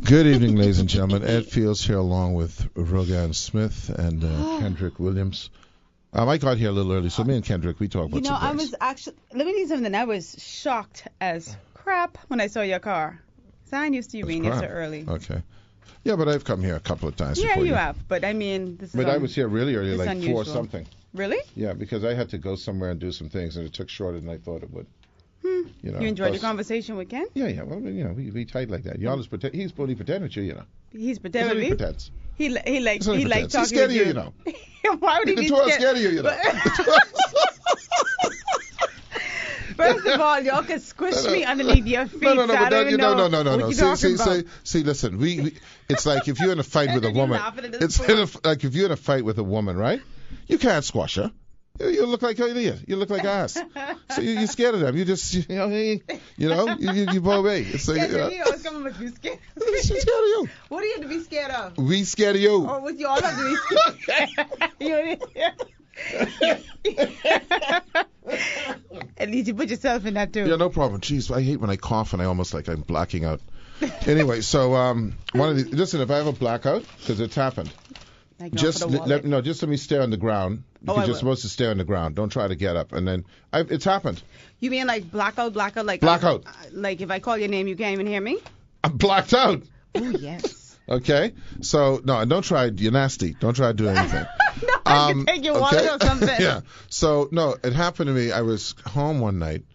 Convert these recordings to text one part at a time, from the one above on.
Good evening, ladies and gentlemen. Ed Fields here along with Rogan Smith and Kendrick Williams. I got here a little early, so me and Kendrick, we talked about some I things. was actually, let me tell you something. I was shocked as crap when I saw your car. So I'm used to you being here so early. Okay. Yeah, but I've come here a couple of times Yeah, before you have. But I mean, this is But I was here really early, like unusual. 4 something. Really? Yeah, because I had to go somewhere and do some things, and it took shorter than I thought it would. You enjoyed your conversation with Ken? Yeah. Well, we tight like that. He's only pretending with you, you know. He's pretending with He me? pretends. He likes He's talking scared to of you, you know. Why would he be scared of you, you know. First of all, y'all can squish me underneath your feet. No. No. See, listen. We it's like if you're in a fight with a woman. Like if you're in a fight with a woman, right? You can't squash her. You look like an idiot. You look like ass. So you're scared of them. You just, you blow away. It's like, you always come with you scared. She's scared of you. What do you have to be scared of? We scared of you. Or with you all have to be scared. At least you put yourself in that too. Yeah, no problem. Jeez, I hate when I cough and I almost like I'm blacking out. Anyway, so listen, if I have a blackout, because it's happened. Just let me stare on the ground. Because you're supposed to stare on the ground. Don't try to get up. And then it's happened. You mean like blackout, like blackout? Like if I call your name, you can't even hear me? I'm blacked out. Oh yes. Okay. So no, don't try. You're nasty. Don't try to do anything. No, I can take your wallet or something. Yeah. So no, it happened to me. I was home one night,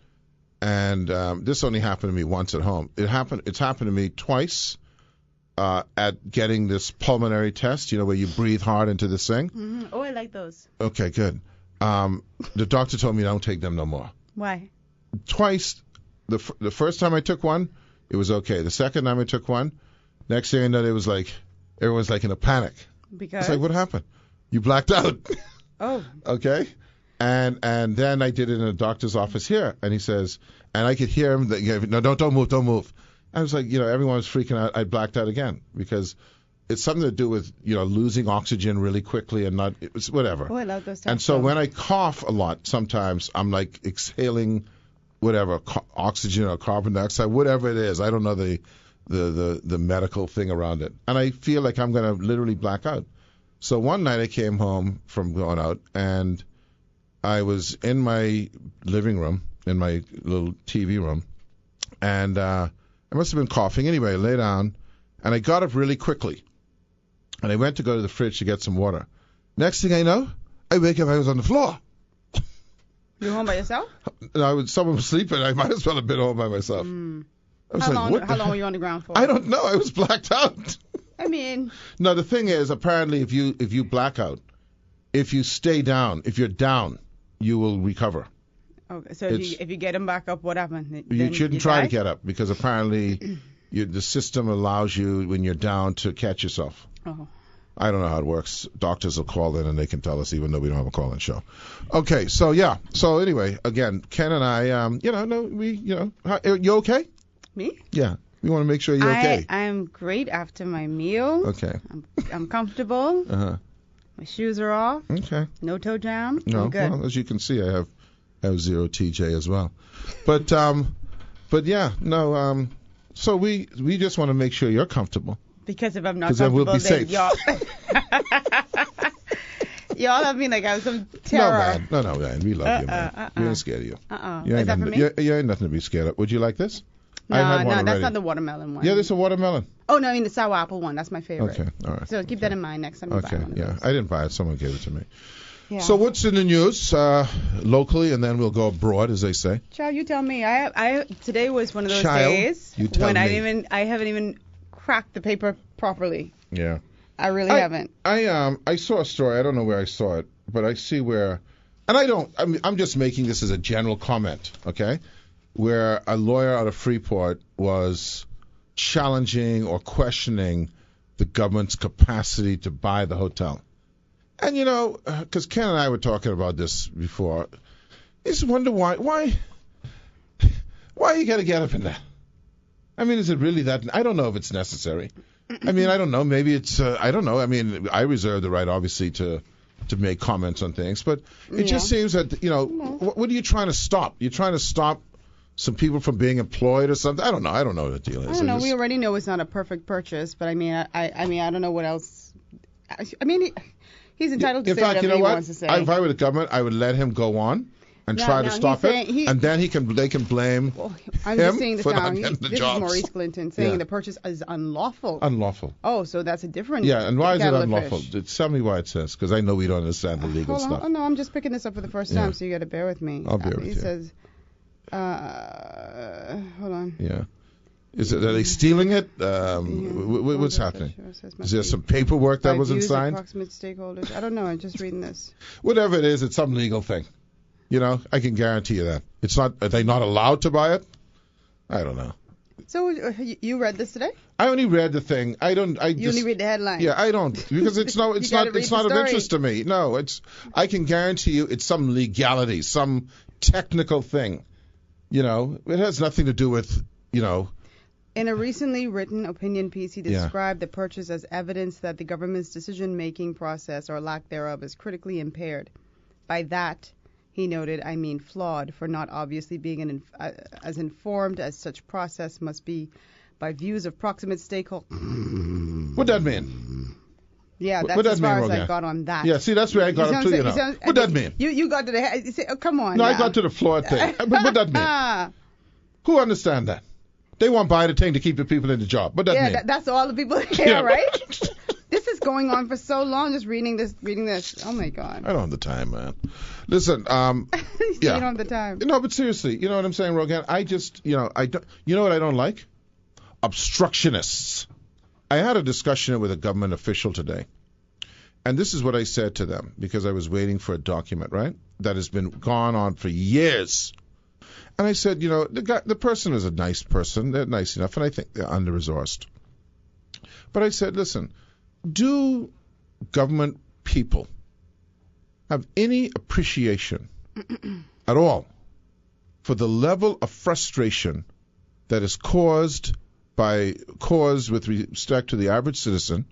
and this only happened to me once at home. It's happened to me twice. At getting this pulmonary test, where you breathe hard into this thing. Mm-hmm. Oh, I like those. Okay, good. The doctor told me don't take them no more. Why? Twice. The first time I took one, it was okay. The second time I took one, next thing I know, it was like everyone's like in a panic. Because? It's like, what happened? You blacked out. Oh. Okay. And then I did it in a doctor's office here, and he says, and I could hear him. No, don't move. I was like, everyone was freaking out. I blacked out again because it's something to do with, losing oxygen really quickly and not, it's whatever. Oh, I love those tests. And so when I cough a lot, sometimes I'm like exhaling whatever, oxygen or carbon dioxide, whatever it is. I don't know the medical thing around it. And I feel like I'm going to literally black out. So one night I came home from going out and I was in my living room, in my little TV room, and I must have been coughing. Anyway, I lay down, and I got up really quickly. And I went to go to the fridge to get some water. Next thing I know, I wake up, I was on the floor. You home by yourself? No, someone was sleeping. I might as well have been home by myself. How long were you on the ground for? I don't know. I was blacked out. I mean... No, the thing is, apparently, if you black out, if you stay down, if you're down, you will recover. Okay, so if you get them back up, what happens? You shouldn't try to get up because apparently the system allows you when you're down to catch yourself. Oh. I don't know how it works. Doctors will call in and they can tell us even though we don't have a call-in show. Okay, so yeah. So anyway, again, Ken and I, you okay? Me? Yeah. We want to make sure you're okay. I'm great after my meal. Okay. I'm comfortable. Uh-huh. My shoes are off. Okay. No toe jam. No. I'm good. Well, as you can see, I have zero TJ as well. But yeah, no. So we just want to make sure you're comfortable. Because if I'm not then comfortable, we'll be safe. Y'all have me like I was some terror. No, man. We love you, man. We ain't scared of you. Is that for me? You ain't nothing to be scared of. Would you like this? No, that's not the watermelon one. Yeah, this is a watermelon. Oh, no, I mean the sour apple one. That's my favorite. Okay, all right. So keep that in mind next time you buy one of those. I didn't buy it. Someone gave it to me. Yeah. So what's in the news locally, and then we'll go abroad, as they say. Child, you tell me. I today was one of those days when I haven't even cracked the paper properly. Yeah. I really haven't. I saw a story. I don't know where I saw it, but I see where, and I'm just making this as a general comment, okay? Where a lawyer out of Freeport was challenging or questioning the government's capacity to buy the hotel. And, because Ken and I were talking about this before, I just wonder why you got to get up in that? I mean, is it really that? I don't know if it's necessary. I mean, I don't know. Maybe it's, I don't know. I mean, I reserve the right, obviously, to make comments on things. But it just seems that, what are you trying to stop? You're trying to stop some people from being employed or something. I don't know. I don't know what the deal is. I don't know. We already know it's not a perfect purchase, but I mean, I don't know what else. I mean, he's entitled to say whatever he wants to say. If I were the government, I would let him go on and try to stop it, and then they can blame I'm him just saying for not getting the this jobs. is Maurice Clinton saying the purchase is unlawful. Unlawful. Oh, so that's a different. Yeah, and why is it unlawful? Tell me why it says, because I know we don't understand the legal stuff. Oh no, I'm just picking this up for the first time, so you got to bear with me. I'll bear with you. He says, hold on. Yeah. Are they stealing it? What's happening? Is there some paperwork that wasn't signed? Approximate stakeholders. I don't know. I'm just reading this. Whatever it is, it's some legal thing. You know, I can guarantee you that. It's not. Are they not allowed to buy it? I don't know. So you read this today? I only read the thing. You only read the headline. Yeah, I don't, because it's not of interest to me. No, I can guarantee you it's some legality, some technical thing. You know, it has nothing to do with, you know. In a recently written opinion piece, he described the purchase as evidence that the government's decision-making process or lack thereof is critically impaired. By that, he noted, I mean flawed, for not obviously being as informed as such process must be by views of proximate stakeholders. What that mean? Yeah, that's as far as I got on that. Yeah, see, that's where I got up to, you know. What that mean? You got to the... Oh, come on. No, I got to the flawed thing. But what that mean? Who understand that? They want buy the thing to keep the people in the job. What that mean? Yeah, that's all the people here, right? This is going on for so long, just reading this. Oh, my God. I don't have the time, man. Listen, You don't have the time. No, but seriously, you know what I'm saying, Rogan? I just, you know what I don't like? Obstructionists. I had a discussion with a government official today, and this is what I said to them, because I was waiting for a document, right, that has been gone on for years. And I said, you know, the person is a nice person. They're nice enough, and I think they're under-resourced. But I said, listen, do government people have any appreciation at all for the level of frustration that is caused with respect to the average citizen,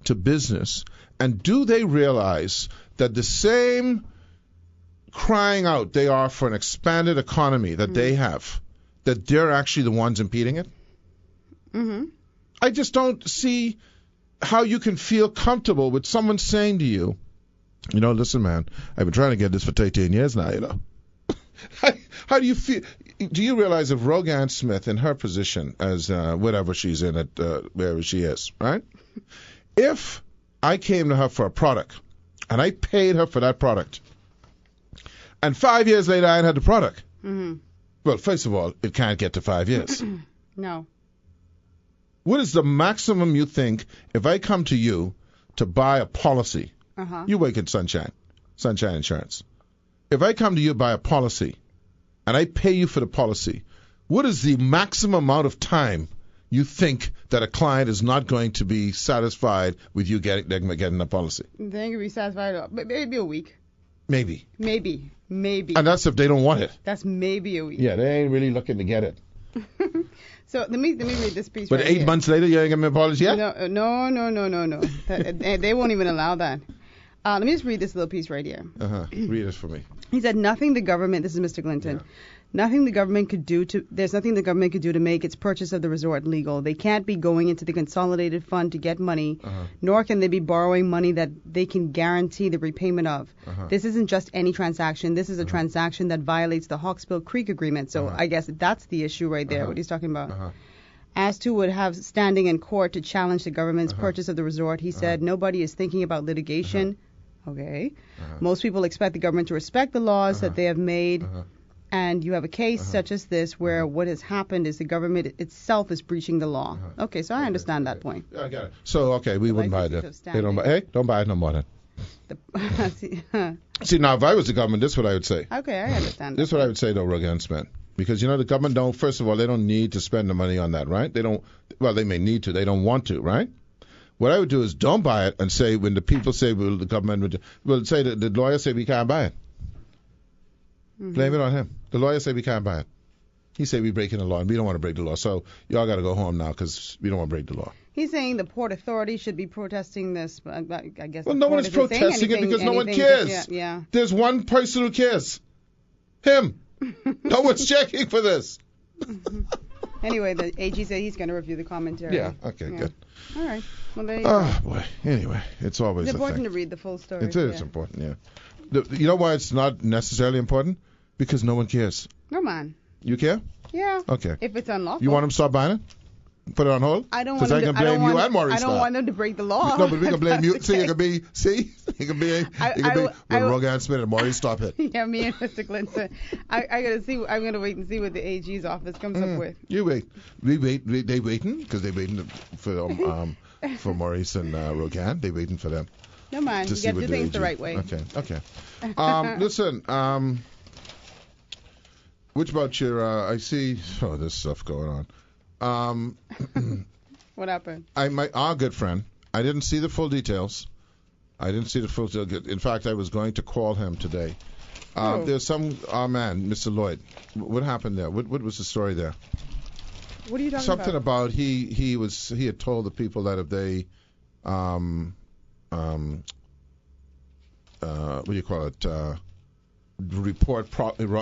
to business, and do they realize that the same crying out they are for an expanded economy that they have, that they're actually the ones impeding it? Mm-hmm. I just don't see how you can feel comfortable with someone saying to you, you know, listen, man, I've been trying to get this for 13 years now, you know. How do you feel? Do you realize if Rogan Smith, in her position as whatever she's in at wherever she is, right? If I came to her for a product and I paid her for that product, and 5 years later I ain't had the product, well, first of all, it can't get to 5 years. No. What is the maximum you think if I come to you to buy a policy? You work at Sunshine Insurance. If I come to you to buy a policy and I pay you for the policy, what is the maximum amount of time you think that a client is not going to be satisfied with you getting the policy? They can be satisfied maybe a week. Maybe. And that's if they don't want it. That's maybe a week. Yeah, they ain't really looking to get it. So let me read this piece. But right 8 here. months later, you ain't gonna apologize yet? No. They won't even allow that. Let me just read this little piece right here. Read it for me. He said, nothing the government, this is Mr. Clinton, there's nothing the government could do to make its purchase of the resort legal. They can't be going into the consolidated fund to get money, nor can they be borrowing money that they can guarantee the repayment of. This isn't just any transaction. This is a transaction that violates the Hawksbill Creek Agreement. So I guess that's the issue right there, what he's talking about. As to would have standing in court to challenge the government's purchase of the resort, he said, nobody is thinking about litigation. Okay. Most people expect the government to respect the laws that they have made. And you have a case such as this where what has happened is the government itself is breaching the law. Okay, so I understand that point. I got it. So, okay, we wouldn't buy that. Don't buy it no more then. See, now, if I was the government, this is what I would say. Okay, I understand. This is what I would say, though, Rogan Smith. Because, you know, the government don't, first of all, they don't need to spend the money on that, right? They don't, well, they may need to. They don't want to, right? What I would do is don't buy it and say, when the people say, well, the government will say, the lawyer say we can't buy it. Blame it on him. The lawyer say we can't buy it. He say we breaking the law, and we don't want to break the law. So y'all got to go home now because we don't want to break the law. He's saying the Port Authority should be protesting this. I guess. Well, no one's protesting it because no one cares. Yeah. There's one person who cares. Him. No one's checking for this. Anyway, the AG said he's going to review the commentary. Yeah. Okay. Yeah. Good. All right. Well, there you go. Oh boy. Anyway, it's always It's a important thing. to read the full story. It is important. Yeah. You know why it's not necessarily important? Because no one cares. No, man. You care? Yeah. Okay. If it's unlawful. You want them to stop buying it? Put it on hold? I don't want Because I them can to, blame you and Maurice. I don't want them to break the law. No, but we can blame you. That's See, okay. it could be. See, it could be. When Rogan Smith and Maurice stop it. Yeah, me and Mr. Clinton. I gotta see. I'm gonna wait and see what the AG's office comes up with. You wait. We wait. They waiting because they waiting for Maurice and Rogan. They waiting for them. No, man. You got to do things the right way. Okay. Listen. Which about your? I see. Oh, there's stuff going on. What happened? Our good friend. I didn't see the full details. In fact, I was going to call him today. There's our man, Mr. Lloyd. What happened there? What was the story there? What are you talking Something about he had told the people that if they what do you call it? Report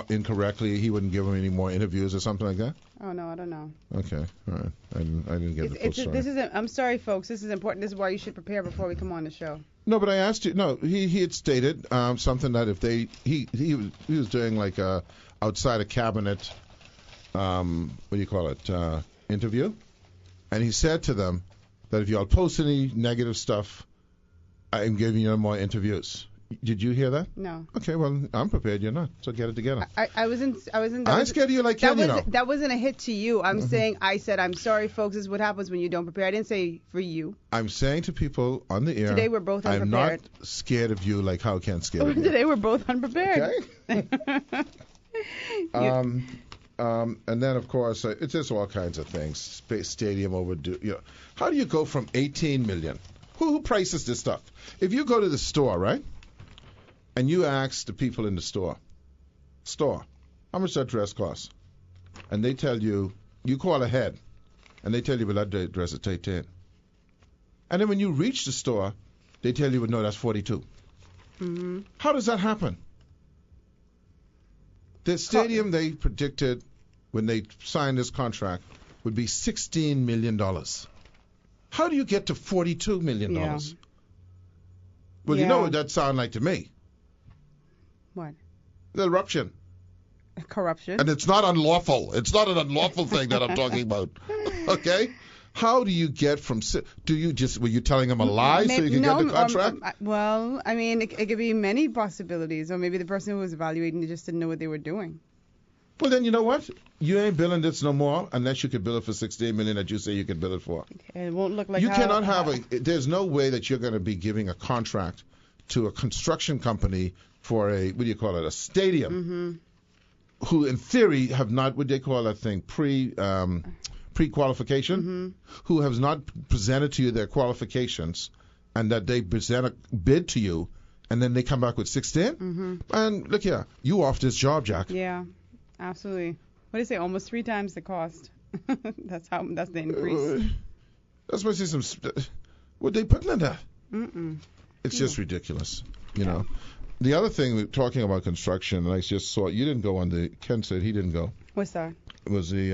incorrectly, he wouldn't give them any more interviews or something like that? Oh, no, I don't know. Okay, all right. I didn't get the full story. I'm sorry, folks. This is important. This is why you should prepare before we come on the show. No, but I asked you. No, he had stated something that if he was doing like a outside a cabinet, what do you call it, interview, and he said to them that if y'all post any negative stuff, I'm giving you no more interviews. Did you hear that? No. Okay, well, I'm prepared. You're not. So get it together. I wasn't. I'm scared of you like Ken, That wasn't a hit to you. I'm saying, I said, I'm sorry, folks. This is what happens when you don't prepare. I didn't say for you. I'm saying to people on the air. Today we're both unprepared. I'm not scared of you like how Ken's scared of me. Today we're both unprepared. Okay. And then, of course, it's just all kinds of things. Stadium overdue. How do you go from 18 million? Who prices this stuff? If you go to the store, right? And you ask the people in the store, how much that dress costs? And they tell you, you call ahead, and they tell you, well, that dress is 10. And then when you reach the store, they tell you, well, no, that's 42. Mm-hmm. How does that happen? The stadium they predicted when they signed this contract would be $16 million. How do you get to $42 million? Yeah. Well, you know what that sounds like to me. What? The eruption. Corruption. And it's not unlawful. It's not an unlawful thing that I'm talking about. Okay? How do you get from... were you telling them a lie so you could get the contract? Well, I mean, it could be many possibilities. Or maybe the person who was evaluating just didn't know what they were doing. Well, then you know what? You ain't billing this no more unless you could bill it for $16 million that you say you can bill it for. It won't look like you cannot have there's no way that you're going to be giving a contract to a construction company for a stadium, who in theory have not, what they call that thing, pre-qualification, who has not presented to you their qualifications, and that they present a bid to you, and then they come back with 16. And look here, you off this job, Jack. Yeah, absolutely. What do you say? Almost 3 times the cost. That's the increase. That's why I see some. What they putting in that? It's just ridiculous, you know. The other thing, we're talking about construction, and I just saw you didn't go on the. Ken said he didn't go. What's that? It was the.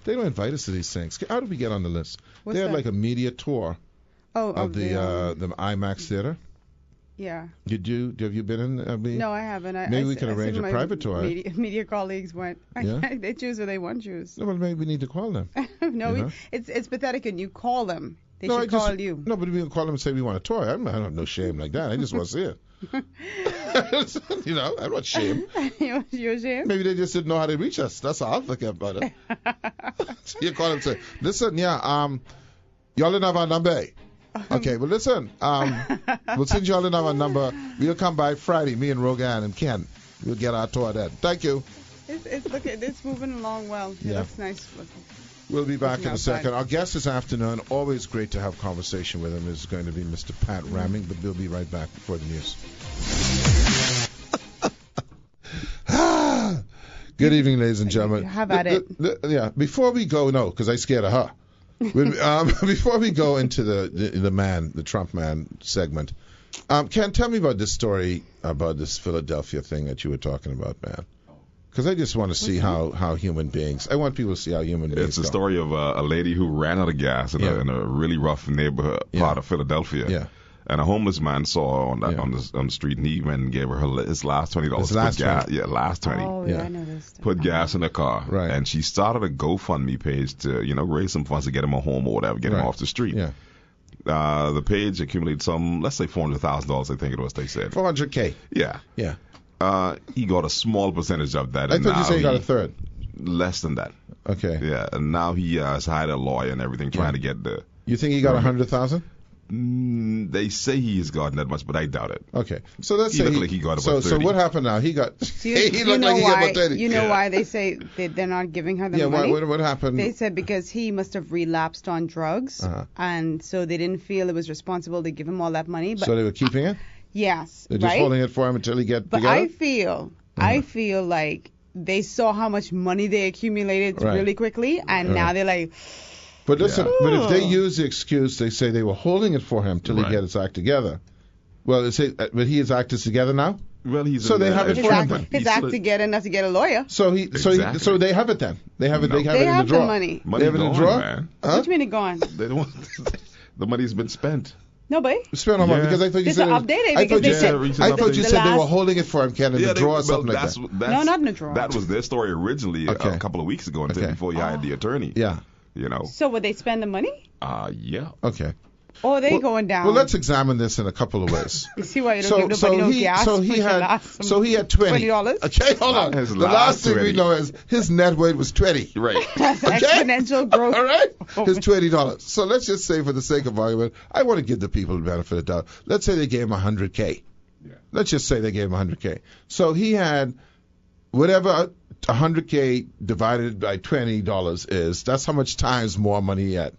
They don't invite us to these things. How did we get on the list? What's they had that? like a media tour. Of the IMAX theater. Yeah. Have you been in? No, I haven't. Maybe we can arrange a private tour. Media colleagues went. Yeah? They choose where they want to choose. No, well, maybe we need to call them. No, it's pathetic, and you call them. They should call you. No, but we can call them and say we want a tour. I don't have no shame like that. I just want to see it. I'm not ashamed. You're ashamed? Maybe they just didn't know how to reach us. That's how I think about it. So you call them and say, listen, y'all didn't have our number. Okay, well, listen, we'll send y'all our number. We'll come by Friday, me and Rogan and Ken. We'll get our tour then. Thank you. It's moving along well. Yeah. It looks nice. We'll be back in a second. Our guest this afternoon, always great to have conversation with him, is going to be Mr. Pat RHAMING, but we'll be right back before the news. Good evening, ladies and gentlemen. Have at it. Before we go, because I scared of her. Before we go into the Trump man segment, Ken, tell me about this story about this Philadelphia thing that you were talking about, man. Because I just want to see how human beings. I want people to see how human beings. It's a go. story of a lady who ran out of gas in a really rough neighborhood part of Philadelphia. Yeah. And a homeless man saw her on the street, and he went and gave her his last $20 His to last put gas. 20. Yeah, last 20. Oh, yeah, I know this. Put gas in the car. Right. And she started a GoFundMe page to, raise some funds to get him a home or whatever, get him off the street. Yeah. The page accumulated some, let's say $400,000, I think it was, they said. $400K. Yeah. Yeah. He got a small percentage of that. I thought you said he got a third. Less than that. Okay. Yeah, and now he has hired a lawyer and everything, trying to get the. You think he got 100,000? They say he's gotten that much, but I doubt it. Okay, so let's He say looked like he got about 30. So what happened now? He got. he You looked know like he got why? about 30. You know why they say they're not giving her the Yeah. money? What happened? They said because he must have relapsed on drugs, and so they didn't feel it was responsible to give him all that money. But So they were keeping it. yes, They're just right? holding it for him until he get But together. I feel like they saw how much money they accumulated Right. really quickly, and now they're like, But listen, Yeah. but if they use the excuse, they say they were holding it for him till he Right. get his act together. Well, they say, but he has acted together now. Well, he's So they have it his for him, act, but his act to get enough to get a lawyer. So Exactly. so they have it then. They have it. No. They have They it in have the the drawer. money. Money They have it in the gone, drawer. man. Huh? What do you mean it gone? They don't. The money's been spent. Nobody. Spend on money Yeah. because I thought you It's said. updated I because thought you they said. said- I thought you the said they were last- holding it for him, Ken, in the drawer or something like that. No, not in the drawer. That was their story originally Okay. a couple of weeks ago, until Okay. before he hired the attorney. Yeah. So would they spend the money? Yeah. Okay. Or are they Well- going down? Well, let's examine this in a couple of ways. You see why you don't give nobody no gas? He had 20. $20? Okay, hold on. His The last last thing 20. we know is his net worth was 20. Right. Exponential growth. All right? His $20. So let's just say, for the sake of argument, I want to give the people the benefit of the doubt. Let's say they gave him $100K. Yeah. Let's just say they gave him $100K. So he had whatever $100K divided by $20 is. That's how much times more money he had.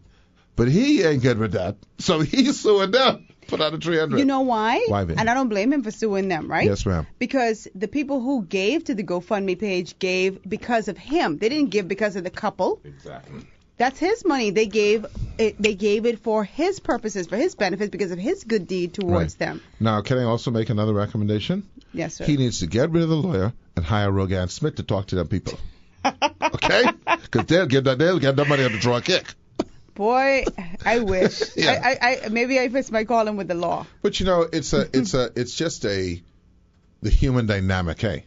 But he ain't good with that. So he's suing them. Put out a $300. You know why? Why, babe? And I don't blame him for suing them, right? Yes, ma'am. Because the people who gave to the GoFundMe page gave because of him. They didn't give because of the couple. Exactly. That's his money. They gave it for his purposes, for his benefits, because of his good deed towards them. Now, can I also make another recommendation? Yes, sir. He needs to get rid of the lawyer and hire Rogan Smith to talk to them people. Okay? Because they'll get that money on the draw kick. Boy, I wish. Yeah. I maybe I just might call him with the law. But it's just the human dynamic, hey,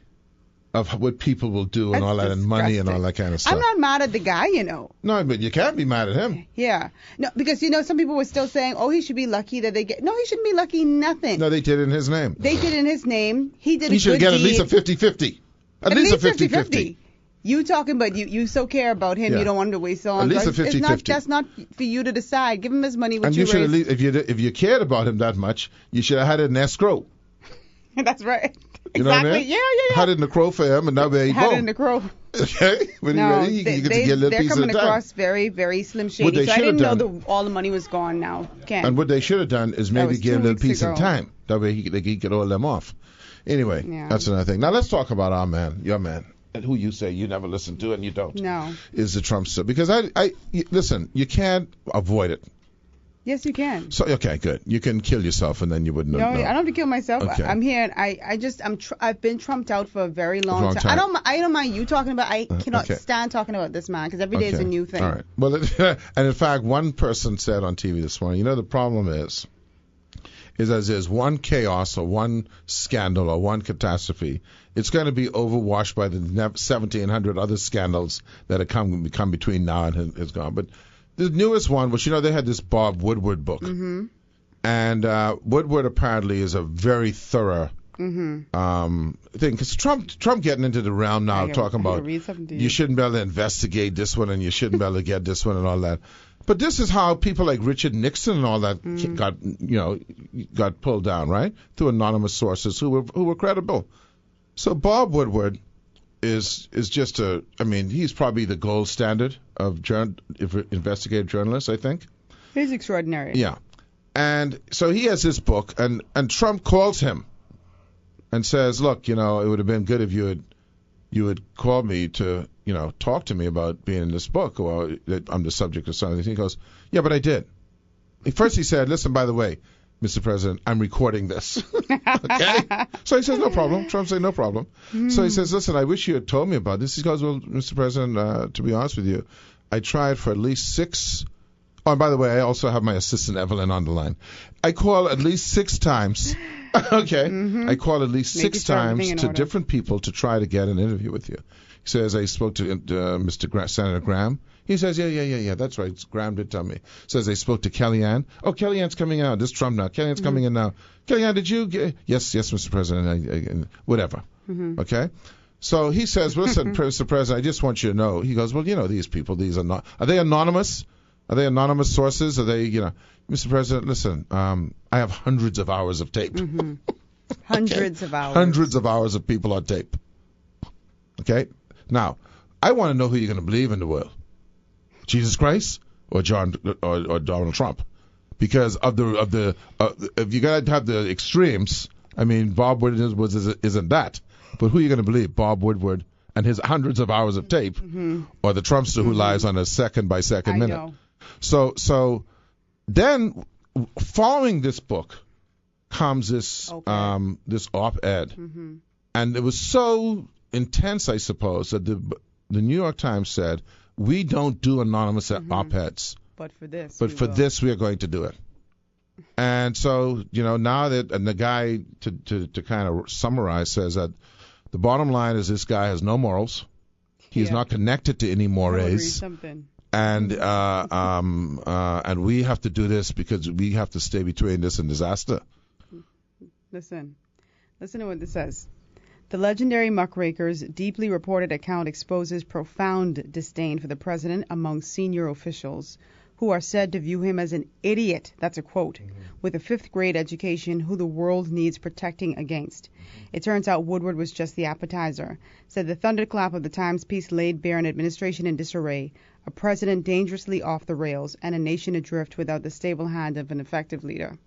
of what people will do and That's all that, and money and all disgusting. that kind of stuff. I'm not mad at the guy, No, but you can't be mad at him. Yeah. No, because some people were still saying, oh, he should be lucky that they get. No, he shouldn't be lucky. Nothing. No, they did it in his name. They did in his name. He did. He should good get at deed. least a 50-50. At least a 50-50. You talking, but you so care about him, Yeah. you don't want him to waste on. At least a It's not, 50-50. that's not for you to decide. Give him his money. And you should at least, if you cared about him that much, you should have had it in escrow. That's right. You know Exactly. what I mean? Yeah. Had it in the crow for him, and now there you Had go. it in the crow. Okay? When he No, ready, you get to get a little they're piece coming at a time. across very, very slim What shady. they So I should have didn't know done- all the money was gone now. Ken. And what they should have done is maybe was give 2 a little weeks piece ago. of time. That way he could all them off. Anyway, Yeah. that's another thing. Now let's talk about our man, your man, and who you say you never listen to and you don't. No. Is the Trump stuff. Because listen, you can't avoid it. Yes, you can. So okay, good. You can kill yourself and then you wouldn't No, know. I don't have to kill myself. Okay. I'm here, and I've been trumped out for a very long time. I don't mind you talking about. I cannot okay. stand talking about this man because every day is a new thing. All right. Well, and in fact, one person said on TV this morning, the problem is as there's one chaos or one scandal or one catastrophe, it's going to be overwashed by the 1,700 other scandals that have come between now and has gone. But the newest one, which they had this Bob Woodward book, and Woodward apparently is a very thorough thing, because Trump getting into the realm now talking about you shouldn't be able to investigate this one and you shouldn't be able to get this one and all that. But this is how people like Richard Nixon and all that got pulled down, right, through anonymous sources who were credible. So Bob Woodward is just he's probably the gold standard of investigative journalists, I think. He's extraordinary. Yeah. And so he has this book, and Trump calls him and says, look, it would have been good if you had called me to, talk to me about being in this book, or that I'm the subject of something. He goes, yeah, but I did. First he said, listen, by the way, Mr. President, I'm recording this. Okay? So he says, no problem. Trump said, no problem. So he says, listen, I wish you had told me about this. He goes, well, Mr. President, to be honest with you, I tried for at least 6. Oh, and by the way, I also have my assistant Evelyn on the line. I call at least 6 times. Okay? I call at least 6 times to different people to try to get an interview with you. He says, I spoke to Senator Graham. He says, yeah, that's right. Graham did tell me. Says, I spoke to Kellyanne. Oh, Kellyanne's coming out. This Trump now. Kellyanne's coming in now. Kellyanne, did you get... Yes, Mr. President. Whatever. Okay? So he says, listen, Mr. President, I just want you to know. He goes, well, these people, these are not... Are they anonymous? Are they anonymous sources? Are they, Mr. President, listen, I have hundreds of hours of tape. Hundreds of hours. Hundreds of hours of people on tape. Okay? Now, I want to know who you're going to believe in the world. Jesus Christ or Donald Trump, because if you gotta have the extremes, I mean, Bob Woodward isn't that, but who are you going to believe, Bob Woodward and his hundreds of hours of tape, or the Trumpster who lies on a second by second minute? Know. So then, following this book comes this this op-ed, and it was so intense, I suppose, that the New York Times said, we don't do anonymous op-eds. But for this, this, we are going to do it. And so, now that, and the guy, to kind of summarize, says that the bottom line is this guy has no morals. He's not connected to any mores. And we have to do this because we have to stay between this and disaster. Listen to what this says. The legendary muckraker's deeply reported account exposes profound disdain for the president among senior officials, who are said to view him as an idiot, that's a quote, with a 5th grade education who the world needs protecting against. It turns out Woodward was just the appetizer. Said the thunderclap of the Times piece laid bare an administration in disarray, a president dangerously off the rails, and a nation adrift without the stable hand of an effective leader.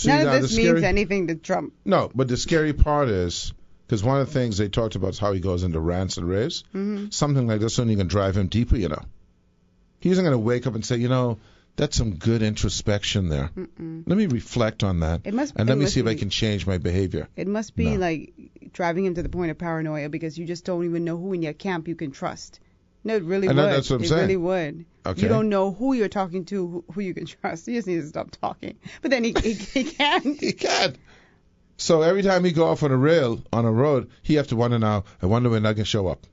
None of this means anything to Trump. No, but the scary part is, because one of the things they talked about is how he goes into rants and raves. Something like this only can drive him deeper, He isn't going to wake up and say, that's some good introspection there. Let me reflect on that, and let me see if I can change my behavior. It must be like driving him to the point of paranoia, because you just don't even know who in your camp you can trust. No, it really would. That's what I'm saying. It really would. Okay. You don't know who you're talking to, who you can trust. You just need to stop talking. But then he can't. He can't. So every time he go off on a rail, on a road, he have to wonder now, I wonder when I can show up.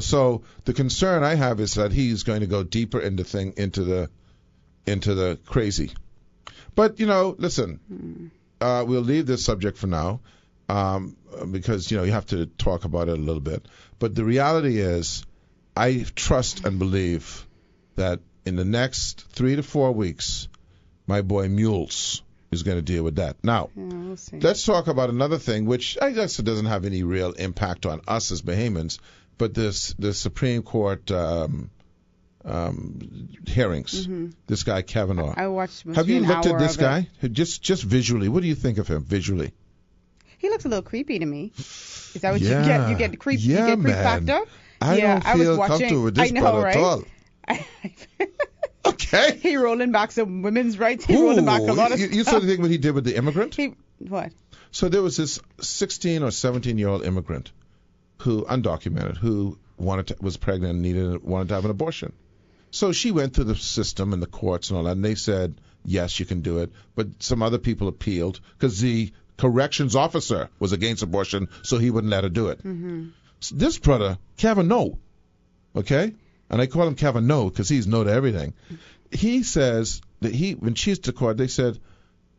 So the concern I have is that he's going to go deeper into the crazy. But, listen, we'll leave this subject for now. Because, you have to talk about it a little bit. But the reality is, I trust and believe that in the next 3 to 4 weeks, my boy Mules is going to deal with that. Now, we'll see. Let's talk about another thing, which I guess it doesn't have any real impact on us as Bahamians, but the Supreme Court hearings. This guy Kavanaugh. I watched. Have you looked at this guy? Just visually, what do you think of him visually? He looks a little creepy to me. Is that what you get? You get creep. Yeah, you get creep man. factor. I don't feel comfortable with this brother at all. Okay. He rolling back some women's rights. He rolling back a lot of stuff. You saw the thing what he did with the immigrant? What? So there was this 16 or 17-year-old immigrant who, undocumented, who was pregnant and wanted to have an abortion. So she went through the system and the courts and all that, and they said, yes, you can do it. But some other people appealed because the corrections officer was against abortion, so he wouldn't let her do it. So this brother, Kavanaugh, okay? And I call him Kavanaugh because he's no to everything. He says that when she's to court, they said,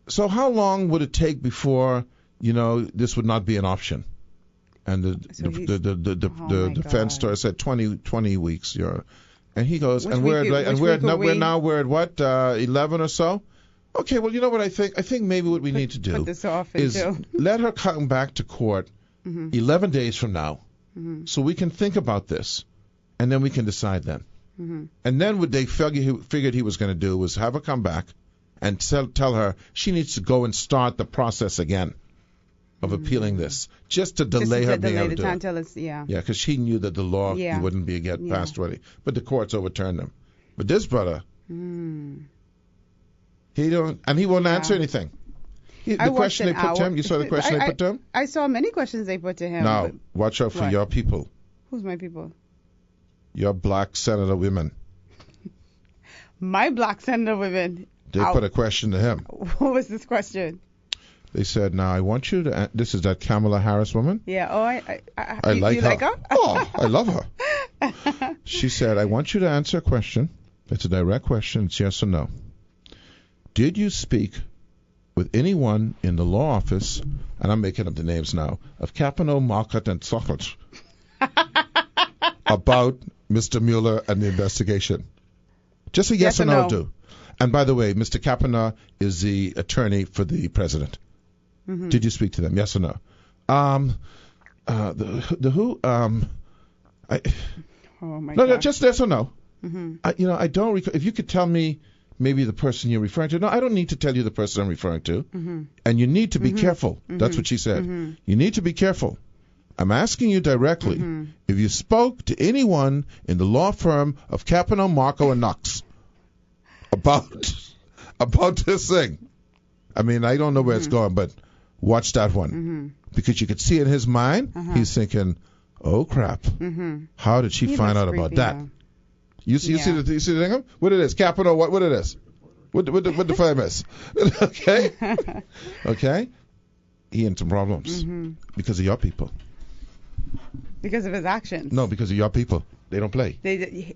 so how long would it take before, this would not be an option? And the defense lawyer said 20 weeks. And he goes, we're now at what, 11 or so? Okay, well, you know what I think? I think maybe what we need to do is let her come back to court 11 days from now, so we can think about this, and then we can decide then. And then what they figured he was going to do was have her come back and tell her she needs to go and start the process again of appealing this, just to delay her being able to do it. Yeah, because she knew that the law wouldn't get passed already. But the courts overturned them. But this brother, He don't, and he won't answer anything. I The watched question they an put to hour. him, you saw the question they put to him? I saw many questions they put to him. Now, but watch out for What? your people, who's my people? your black senator women. My black senator women. They put a question to him. What was this question? They said, now I want you to, this is that Kamala Harris woman? Yeah. Oh, I like you her. like her? Oh, I love her. She said, I want you to answer a question. It's a direct question. It's yes or no. Did you speak with anyone in the law office, and I'm making up the names now, of Capano, Market, and Sockett about Mr. Mueller and the investigation? Just a yes or no do. And by the way, Mr. Kapana is the attorney for the president. Mm-hmm. Did you speak to them? Yes or no? The who? Oh my no, God. no, just yes or no. Mm-hmm. I don't. If you could tell me maybe the person you're referring to. No, I don't need to tell you the person I'm referring to. Mm-hmm. And you need to be careful. Mm-hmm. That's what she said. Mm-hmm. You need to be careful. I'm asking you directly if you spoke to anyone in the law firm of Capano, Marco, and Knox about this thing. I mean, I don't know where it's going, but watch that one because you could see in his mind he's thinking, "Oh crap! How did she find out about that?" Though. You see the thing? What it is? Capano? What it is? What the firm is? Okay, okay. He in some problems because of your people. Because of his actions. No, because of your people. They don't play.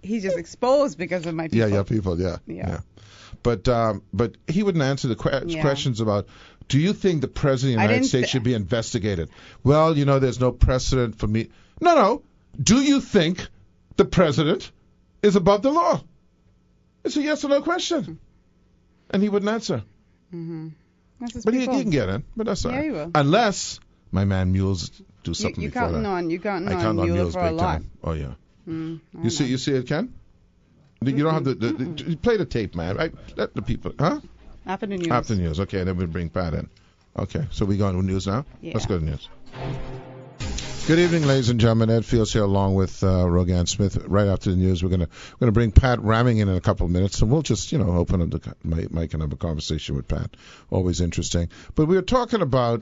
He's just exposed because of my people. Yeah, your people. Yeah. But he wouldn't answer the questions about. Do you think the president of the United States should be investigated? Well, there's no precedent for me. No. Do you think the president is above the law? It's a yes or no question, and he wouldn't answer. That's but he can get in. But that's all right. He will. Unless my man Mules do something you before that. You counting I count on on Mueller Mules for a big lot. time. Oh yeah. You see it, Ken? You don't have the play the tape, man. Right? Let the people, huh? After the news. After the news. Okay, then we'll bring Pat in. Okay, so we going to news now? Yeah. Let's go to news. Good evening, ladies and gentlemen. Ed Fields here along with Rogan Smith. Right after the news, we're gonna bring Pat RHAMING in a couple of minutes, and we'll just open up the mic and have a conversation with Pat. Always interesting. But we were talking about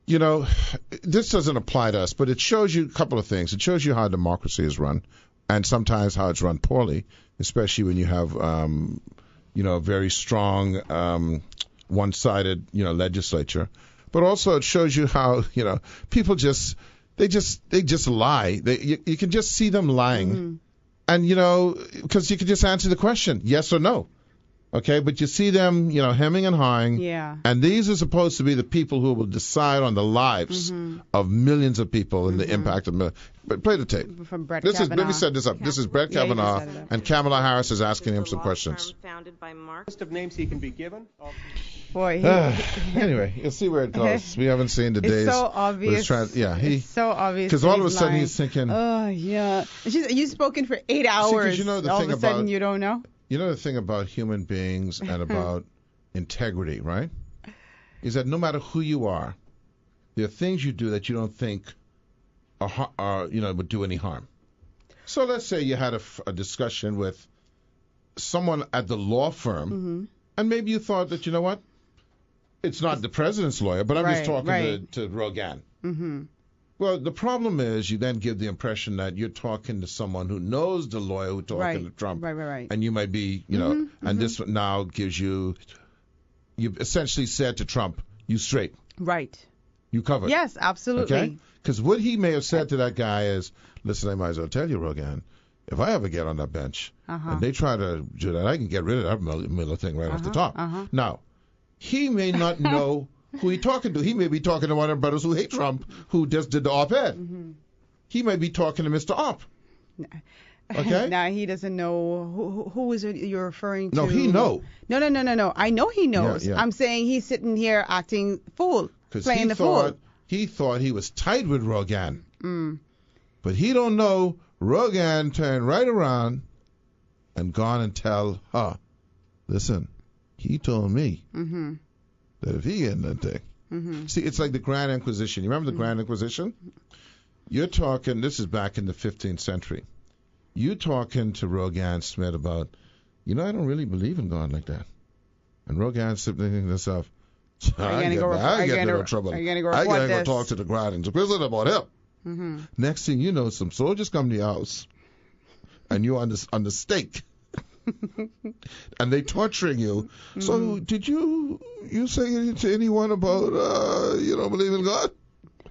this doesn't apply to us, but it shows you a couple of things. It shows you how democracy is run, and sometimes how it's run poorly, especially when you have a very strong one-sided legislature. But also it shows you how people just lie. You can just see them lying, and because you can just answer the question yes or no. Okay, but you see them, hemming and hawing. Yeah. And these are supposed to be the people who will decide on the lives of millions of people and the impact of millions. But play the tape. From Brett Let Kavanaugh. me set this up. This is Brett Kavanaugh, and Kamala Harris is asking him some questions. Founded by Mark. List of names he can be given. Boy. Anyway, you'll see where it goes. We haven't seen the days. It's so obvious. It's so obvious. Because all of a sudden he's thinking. Oh yeah. You've spoken for 8 hours. The all thing of a sudden you don't know. You know the thing about human beings and about integrity, right? Is that no matter who you are, there are things you do that you don't think would do any harm. So let's say you had a discussion with someone at the law firm, and maybe you thought that, it's not the president's lawyer, but I'm just talking to Rogan. Well, the problem is you then give the impression that you're talking to someone who knows the lawyer who's talking to Trump. Right. And you might be, and this now gives you've essentially said to Trump, you straight. Right. You covered. Yes, absolutely. Okay? Because what he may have said to that guy is, listen, I might as well tell you, Rogan, if I ever get on that bench and they try to do that, I can get rid of that Miller thing right off the top. Now, he may not know who he's talking to. He may be talking to one of the brothers who hate Trump, who just did the op-ed. He may be talking to Mr. Op. Okay? Now he doesn't know who is it you're referring to. No, he know. No. I know he knows. Yeah. I'm saying he's sitting here acting fool, playing the fool. He thought he was tight with Rogan. But he don't know Rogan turned right around and gone and tell her, listen, he told me that if he get in that thing. See, it's like the Grand Inquisition. You remember the Grand Inquisition? You're talking, this is back in the 15th century. You talking to Rogan Smith about I don't really believe in God like that. And Rogan said thinking to himself, I get into trouble. Are you going to go I report got to go this? talk to the ground in prison about him. Mm-hmm. Next thing you know, some soldiers come to your house, and you're on the stake. And they torturing you. Mm-hmm. So did you say to anyone about you don't believe in God?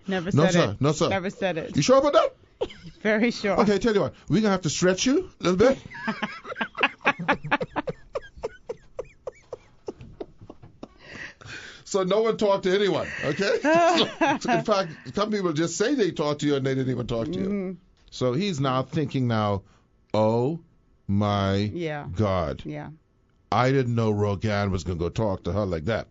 Never said it. No, sir. Never said it. You sure about that? Very sure. Okay, tell you what. We're going to have to stretch you a little bit. So no one talked to anyone, okay? So in fact, some people just say they talked to you and they didn't even talk to you. Mm-hmm. So he's now thinking oh my God. Yeah. I didn't know Rogan was going to go talk to her like that.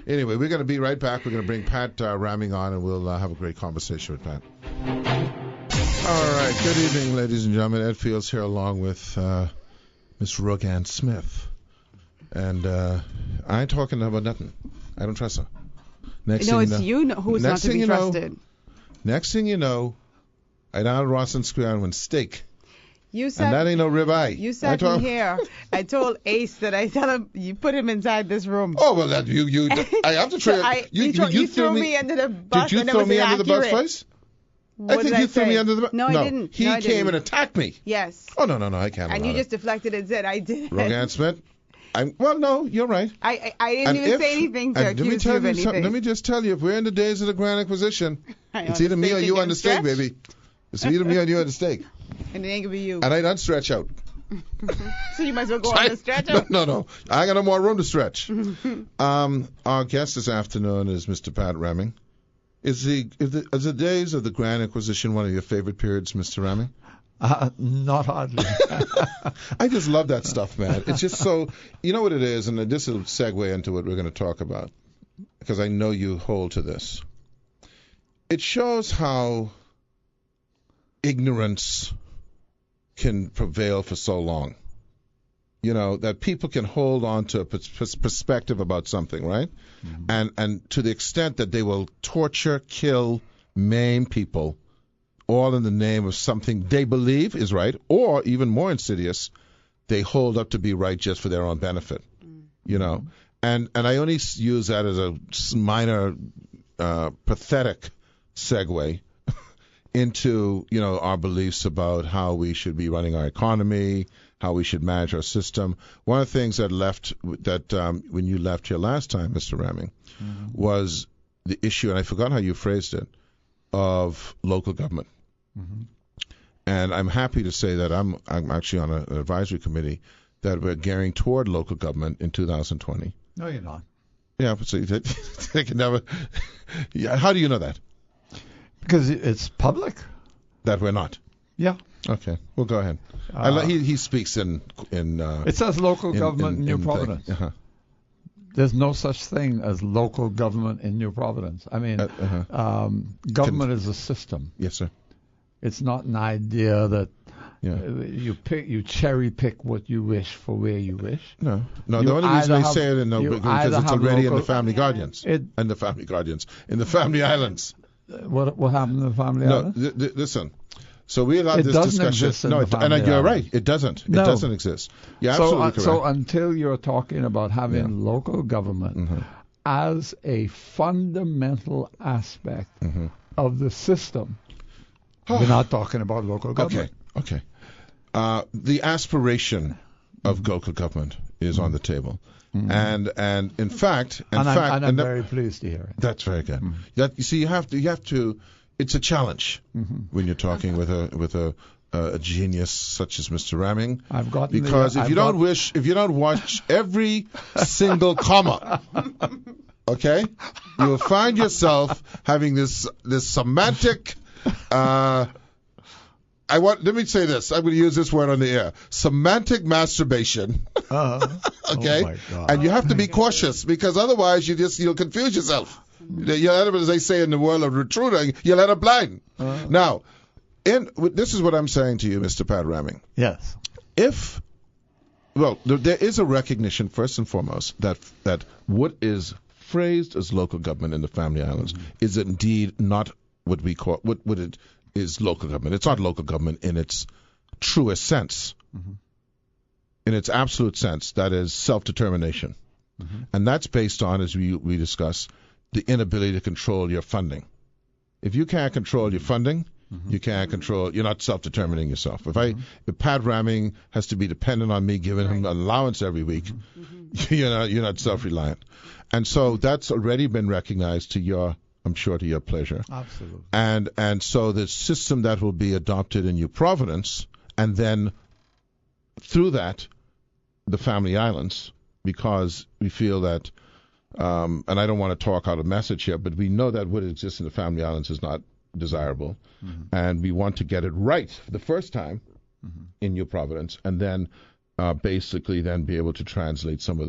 Anyway, we're going to be right back. We're going to bring Pat RHAMING on, and we'll have a great conversation with Pat. All right. Good evening, ladies and gentlemen. Ed Fields here along with Miss Rogan Smith. And I ain't talking about nothing. I don't trust her. It's you who's not to be trusted. Next thing you know, I down at Rawson Square and went steak. And that ain't no ribeye. You sat me here. I told Ace that I tell him you put him inside this room. Oh well, that you. I have to try. You threw me under the bus. Did you throw me under the bus twice? I think you threw me under the bus. No, I didn't. He came and attacked me. Yes. Oh no, I can't. And you just deflected and said I did. Rogan Smith. Well, no, you're right. I didn't even say anything to accuse you of anything. Let me just tell you, if we're in the days of the Grand Inquisition, it's either me or you on the stake, baby. It's either me or you on the stake. And it ain't gonna be you. And I don't stretch out. So you might as well go on the stretch out. No. I got no more room to stretch. Our guest this afternoon is Mr. Pat RHAMING. Is the days of the Grand Inquisition one of your favorite periods, Mr. RHAMING? Not hardly. I just love that stuff, man. It's just so, you know what it is, and this will segue into what we're going to talk about, because I know you hold to this. It shows how ignorance can prevail for so long. That people can hold on to a perspective about something, right? Mm-hmm. And to the extent that they will torture, kill, maim people, all in the name of something they believe is right, or even more insidious, they hold up to be right just for their own benefit. Mm-hmm. And I only use that as a minor, pathetic segue into, our beliefs about how we should be running our economy, how we should manage our system. One of the things when you left here last time, Mr. RHAMING, mm-hmm. was the issue, and I forgot how you phrased it, of local government. Mm-hmm. And I'm happy to say that I'm actually on an advisory committee that we're gearing toward local government in 2020. No, you're not. Yeah, but so they can never. Yeah, how do you know that? Because it's public. That we're not. Yeah. Okay. Well, go ahead. He speaks in. It says local government in New Providence. Uh-huh. There's no such thing as local government in New Providence. I mean, government is a system. Yes, sir. It's not an idea that you cherry pick what you wish for where you wish. No. The only reason I say it because it's already in the family guardians. In the family islands. What happened in the family islands? No, listen. So we allowed this discussion. You're right. It doesn't. It doesn't exist. You're absolutely correct. So until you're talking about having local government mm-hmm. as a fundamental aspect mm-hmm. of the system, we're not talking about local government. Okay. The aspiration of local government is on the table. Mm-hmm. And in fact, I'm very pleased to hear it. That's very good. Mm-hmm. You see, you have to. It's a challenge mm-hmm. when you're talking with a genius such as Mr. RHAMING. If you don't watch every single comma, okay, you will find yourself having this semantic. Let me say this. I'm going to use this word on the air. Semantic masturbation. Okay? Oh my God. And you have to be cautious because otherwise you'll confuse yourself. As they say in the world of recruiting, you'll end up blind. Now, this is what I'm saying to you, Mr. Pat RHAMING. Yes. There is a recognition, first and foremost, that what is phrased as local government in the Family Islands mm-hmm. is indeed not what we call what it is local government. It's not local government in its truest sense. Mm-hmm. in its absolute sense, that is self-determination. And that's based on, as we discuss, the inability to control your funding. If you can't control your funding, you can't control. You're not self-determining yourself. If Pat RHAMING has to be dependent on me giving him an allowance every week, you're not self-reliant. And so that's already been recognized to your pleasure. Absolutely. And so the system that will be adopted in New Providence, and then through that, the Family Islands, because we feel that, and I don't want to talk out of message here, but we know that what exists in the Family Islands is not desirable, and we want to get it right for the first time in New Providence, and then basically then be able to translate some of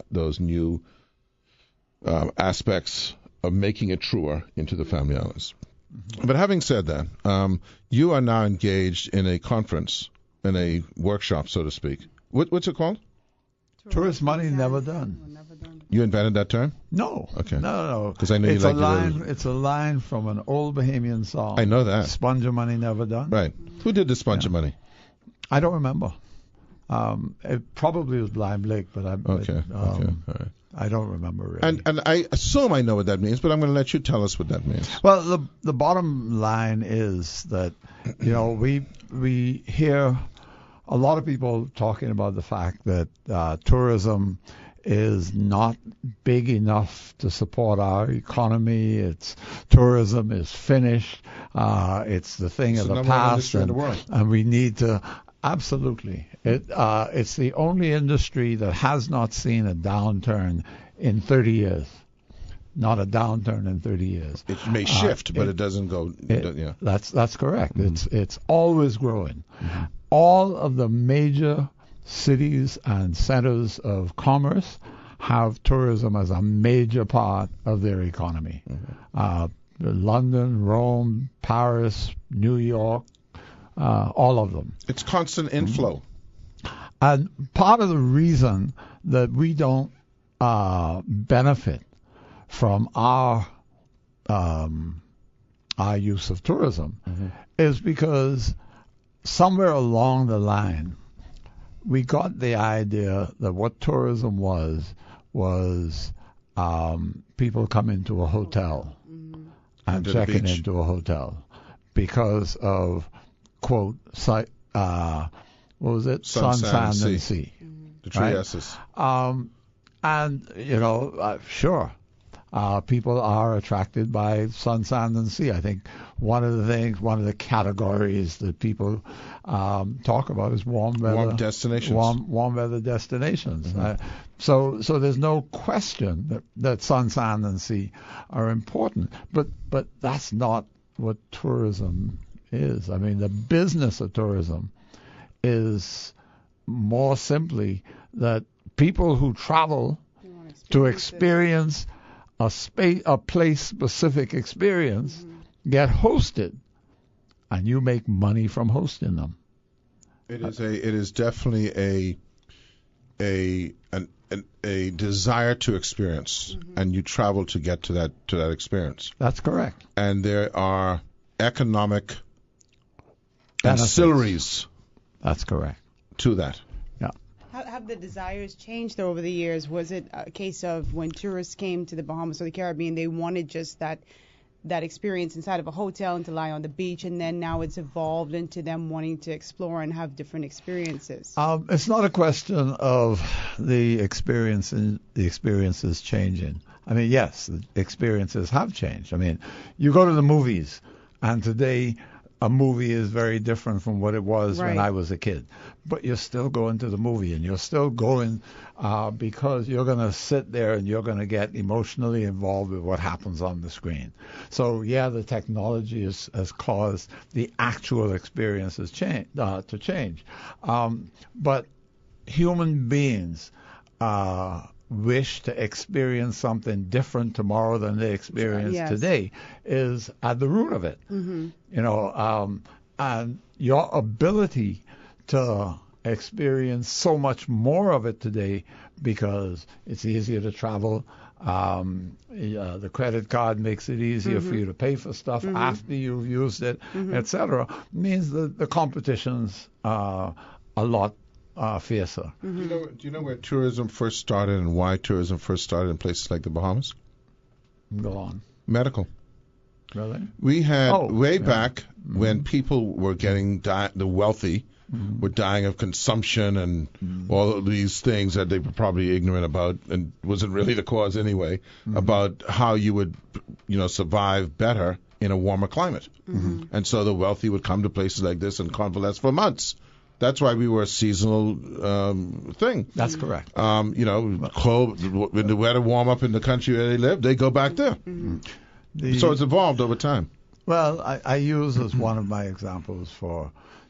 those new aspects of making it truer into the Family Islands. But having said that, you are now engaged in a conference, in a workshop, so to speak. What's it called? Tourist money never done. You invented that term? No. Okay. No. Because I know it's it's a line from an old Bahamian song. I know that. Sponge of money never done. Right. Who did the Sponge of money? I don't remember. It probably was Blind Blake, but I. Okay. All right. I don't remember really. And I assume I know what that means, but I'm going to let you tell us what that means. Well, the bottom line is that we hear a lot of people talking about the fact that tourism is not big enough to support our economy. Tourism is finished. It's the thing of the past, and we need to. Absolutely. It's the only industry that has not seen a downturn in 30 years. Not a downturn in 30 years. It may shift, but it doesn't go. Yeah. That's correct. It's always growing. All of the major cities and centers of commerce have tourism as a major part of their economy. London, Rome, Paris, New York, all of them. It's constant inflow. And part of the reason that we don't benefit from our use of tourism is because somewhere along the line we got the idea that what tourism was people coming to a hotel and checking into a hotel because of, quote, what was it? Sun, sand, and sea. The three S's. And, sure, people are attracted by sun, sand, and sea. I think one of the categories that people talk about is warm destinations. Warm weather destinations. So there's no question that sun, sand, and sea are important. But that's not what tourism is. I mean, the business of tourism is more simply that people who travel to experience a place-specific experience get hosted, and you make money from hosting them. It is definitely a desire to experience, and you travel to get to that experience. That's correct. And there are economic benefits. Ancillaries. That's correct. To that. Yeah. Have the desires changed over the years? Was it a case of when tourists came to the Bahamas or the Caribbean, they wanted just that experience inside of a hotel and to lie on the beach, and then now it's evolved into them wanting to explore and have different experiences? It's not a question of the experiences changing. I mean, yes, the experiences have changed. I mean, you go to the movies, and today a movie is very different from what it was when I was a kid. But you're still going to the movie, and you're still going because you're going to sit there and you're going to get emotionally involved with what happens on the screen. So, yeah, the technology has caused the actual experiences to change. But human beings wish to experience something different tomorrow than they experience today is at the root of it. And your ability to experience so much more of it today because it's easier to travel. The credit card makes it easier for you to pay for stuff after you've used it, etc. Means that the competition's a lot fiercer. Do you know where tourism first started and why tourism first started in places like the Bahamas? Go on. Medical. Really? We had way yeah. back when people were getting the wealthy were dying of consumption and all of these things that they were probably ignorant about and wasn't really the cause anyway, about how you would, survive better in a warmer climate. And so the wealthy would come to places like this and convalesce for months. That's why we were a seasonal thing. That's correct. Cold, when the weather warm up in the country where they live, they go back there. So it's evolved over time. Well, I use as one of my examples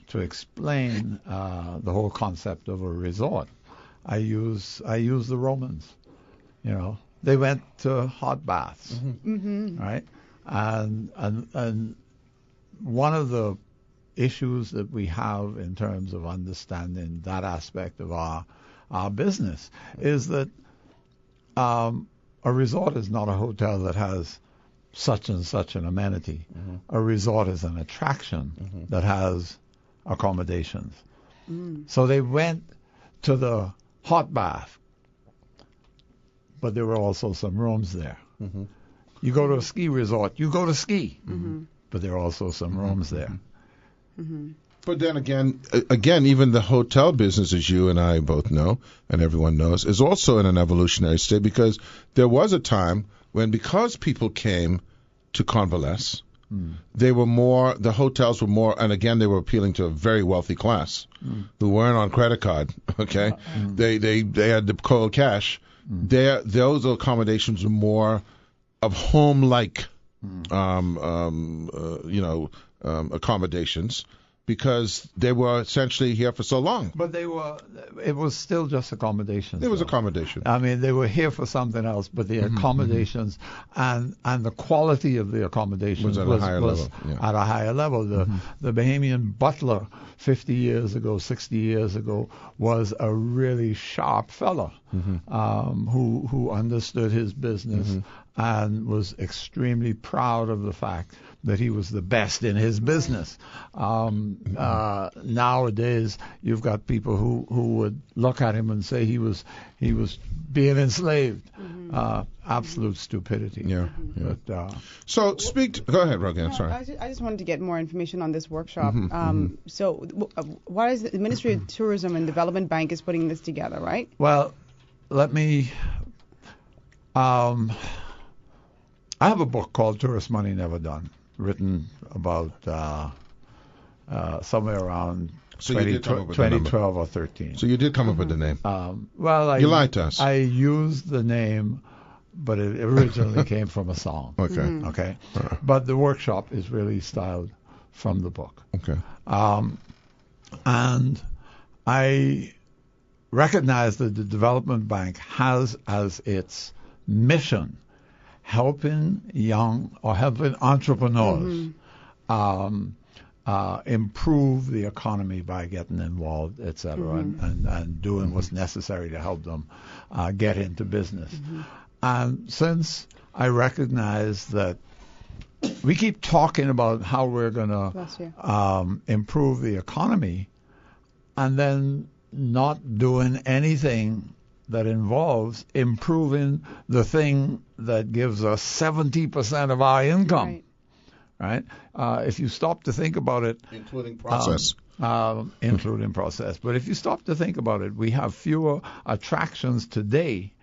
to explain the whole concept of a resort. I use the Romans. They went to hot baths, right? And one of the issues that we have in terms of understanding that aspect of our business is that a resort is not a hotel that has such and such an amenity. A resort is an attraction that has accommodations. So they went to the hot bath, but there were also some rooms there. You go to a ski resort, you go to ski, but there are also some rooms there. But then again, even the hotel business, as you and I both know, and everyone knows, is also in an evolutionary state, because there was a time when, because people came to convalesce, the hotels were more, and again, they were appealing to a very wealthy class who weren't on credit card. Okay, they had the cold cash. Those accommodations were more of home-like, accommodations, because they were essentially here for so long. But it was still just accommodations. It was accommodation. I mean, they were here for something else, but the accommodations and the quality of the accommodations was at a higher level. Yeah. At a higher level. The Bahamian butler 50 years ago, 60 years ago, was a really sharp fella who understood his business and was extremely proud of the fact that he was the best in his business. Nowadays, you've got people who would look at him and say he was being enslaved. Absolute stupidity. Yeah. But, go ahead, Rogan. Sorry. I just wanted to get more information on this workshop. So, why is the Ministry of Tourism and Development Bank is putting this together, right? Well, let me. I have a book called Tourist Money Never Done, written about somewhere around 2012 or 13. So you did come up with the name. You lied to us. I used the name, but it originally came from a song. Okay. Okay. But the workshop is really styled from the book. Okay. And I recognize that the Development Bank has as its mission helping entrepreneurs improve the economy by getting involved, etc., and doing what's necessary to help them get into business. And since I recognize that we keep talking about how we're going to improve the economy, and then not doing anything that involves improving the thing that gives us 70% of our income, right? If you stop to think about it, including process. Including process. But if you stop to think about it, we have fewer attractions today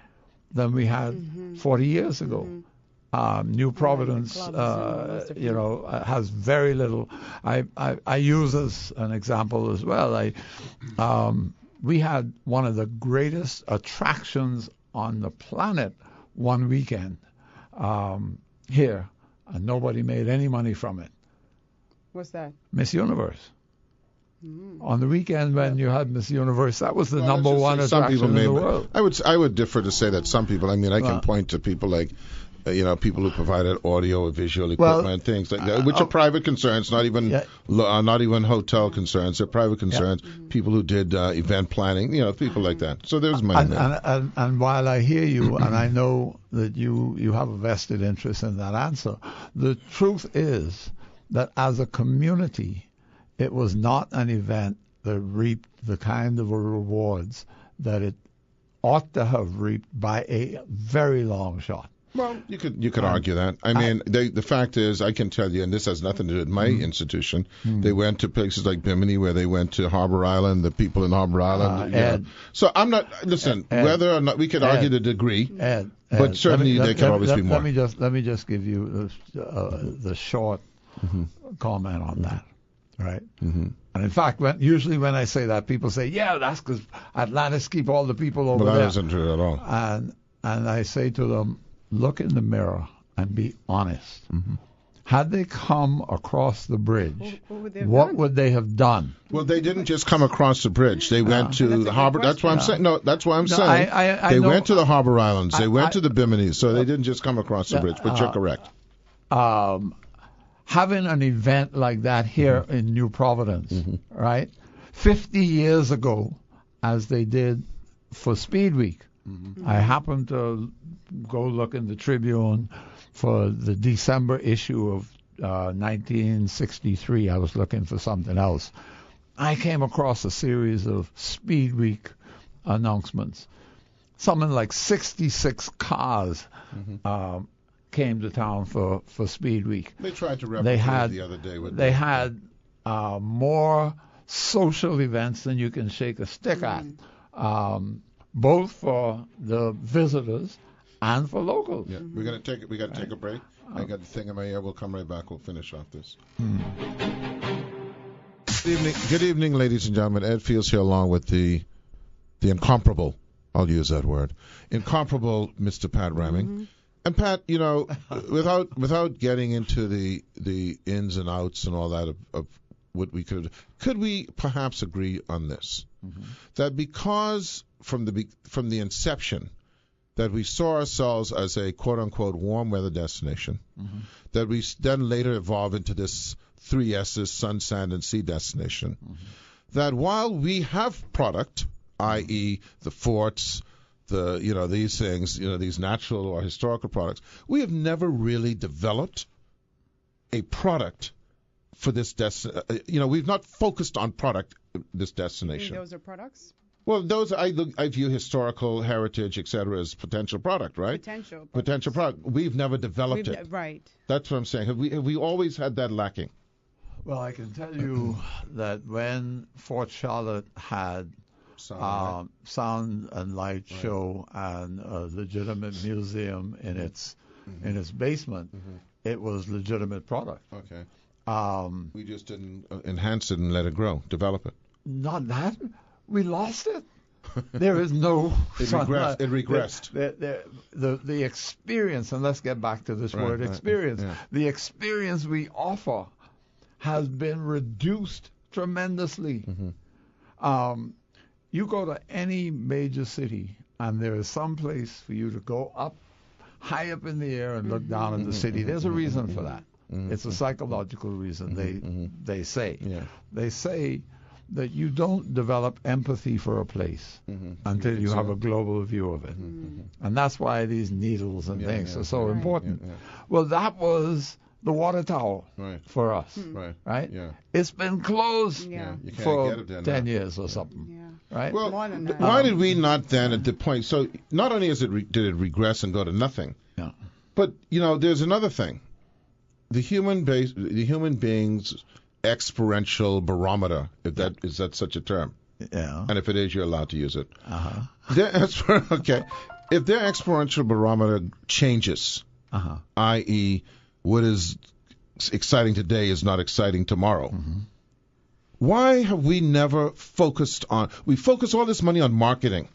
than we had 40 years ago. New Providence, has very little. I use as an example as well. We had one of the greatest attractions on the planet one weekend here, and nobody made any money from it. What's that? Miss Universe. On the weekend when you had Miss Universe, that was the number one attraction in the world. I would differ to say that some people. I mean, I can point to people like. People who provided audio or visual equipment, things like that, which are private concerns, not even hotel concerns. They're private concerns. People who did event planning, people like that. So there's money there. And while I hear you, and I know that you have a vested interest in that answer, the truth is that as a community, it was not an event reaped the kind of rewards that it ought to have reaped by a very long shot. Well, you could argue that. I mean, the fact is, I can tell you, and this has nothing to do with my institution. They went to places like Bimini, where they went to Harbor Island, the people in Harbor Island. So I'm not. Listen, whether or not we could argue the degree, but certainly there can always be more. Let me just give you the short comment on that, right? And in fact, usually when I say that, people say, "Yeah, that's because Atlantis keep all the people over there." Well, that isn't true at all. And I say to them, look in the mirror and be honest. Had they come across the bridge, what would they have done? Well, they didn't just come across the bridge. They went to the harbor. That's why I'm saying. No, that's why I'm saying. They went to the harbor islands. They went to the Bimini. So they didn't just come across the bridge. But you're correct. Having an event like that here in New Providence, right? 50 years ago, as they did for Speed Week, I happened to go look in the Tribune for the December issue of 1963. I was looking for something else. I came across a series of Speed Week announcements. Something like 66 cars came to town for Speed Week. They tried to replicate the other day. They had more social events than you can shake a stick at. Both for the visitors and for locals. Yeah, we got to take a break. I got the thing in my ear. We'll come right back. We'll finish off this. Good evening, ladies and gentlemen. Ed Fields here, along with the incomparable. I'll use that word. Incomparable, Mr. Pat RHAMING. And Pat, you know, without getting into the ins and outs and all that of what we could we perhaps agree on this? That because from the inception that we saw ourselves as a quote-unquote warm weather destination, that we then later evolve into this 3 S's, sun, sand, and sea destination, that while we have product, i.e. the forts, these things, these natural or historical products, we have never really developed a product for this we've not focused on product this destination. Those are products? Well, those I view historical heritage, etc., as potential product, right? Potential product. We've never developed it. Right. That's what I'm saying. Have we always had that lacking? Well, I can tell you that when Fort Charlotte had sound and light show and a legitimate museum in its basement, it was legitimate product. Okay. We just didn't enhance it and let it grow, develop it. Not that. We lost it. There is no... It regressed. The experience, and let's get back to this word experience. Yeah. The experience we offer has been reduced tremendously. You go to any major city, and there is some place for you to go up, high up in the air, and look down at the city. There's a reason for that. It's a psychological reason. They say. Yeah. They say that you don't develop empathy for a place until you have a global view of it. And that's why these needles and things are so important. Well, that was the water tower for us. Right? Yeah. It's been closed for 10 years or something. Right? Well, why did we not then at the point? So not only did it regress and go to nothing, but there's another thing. The human being's experiential barometer, if that is that such a term. Yeah. And if it is, you're allowed to use it. Okay. If their experiential barometer changes, i.e., what is exciting today is not exciting tomorrow. Why have we never focused on? We focus all this money on marketing,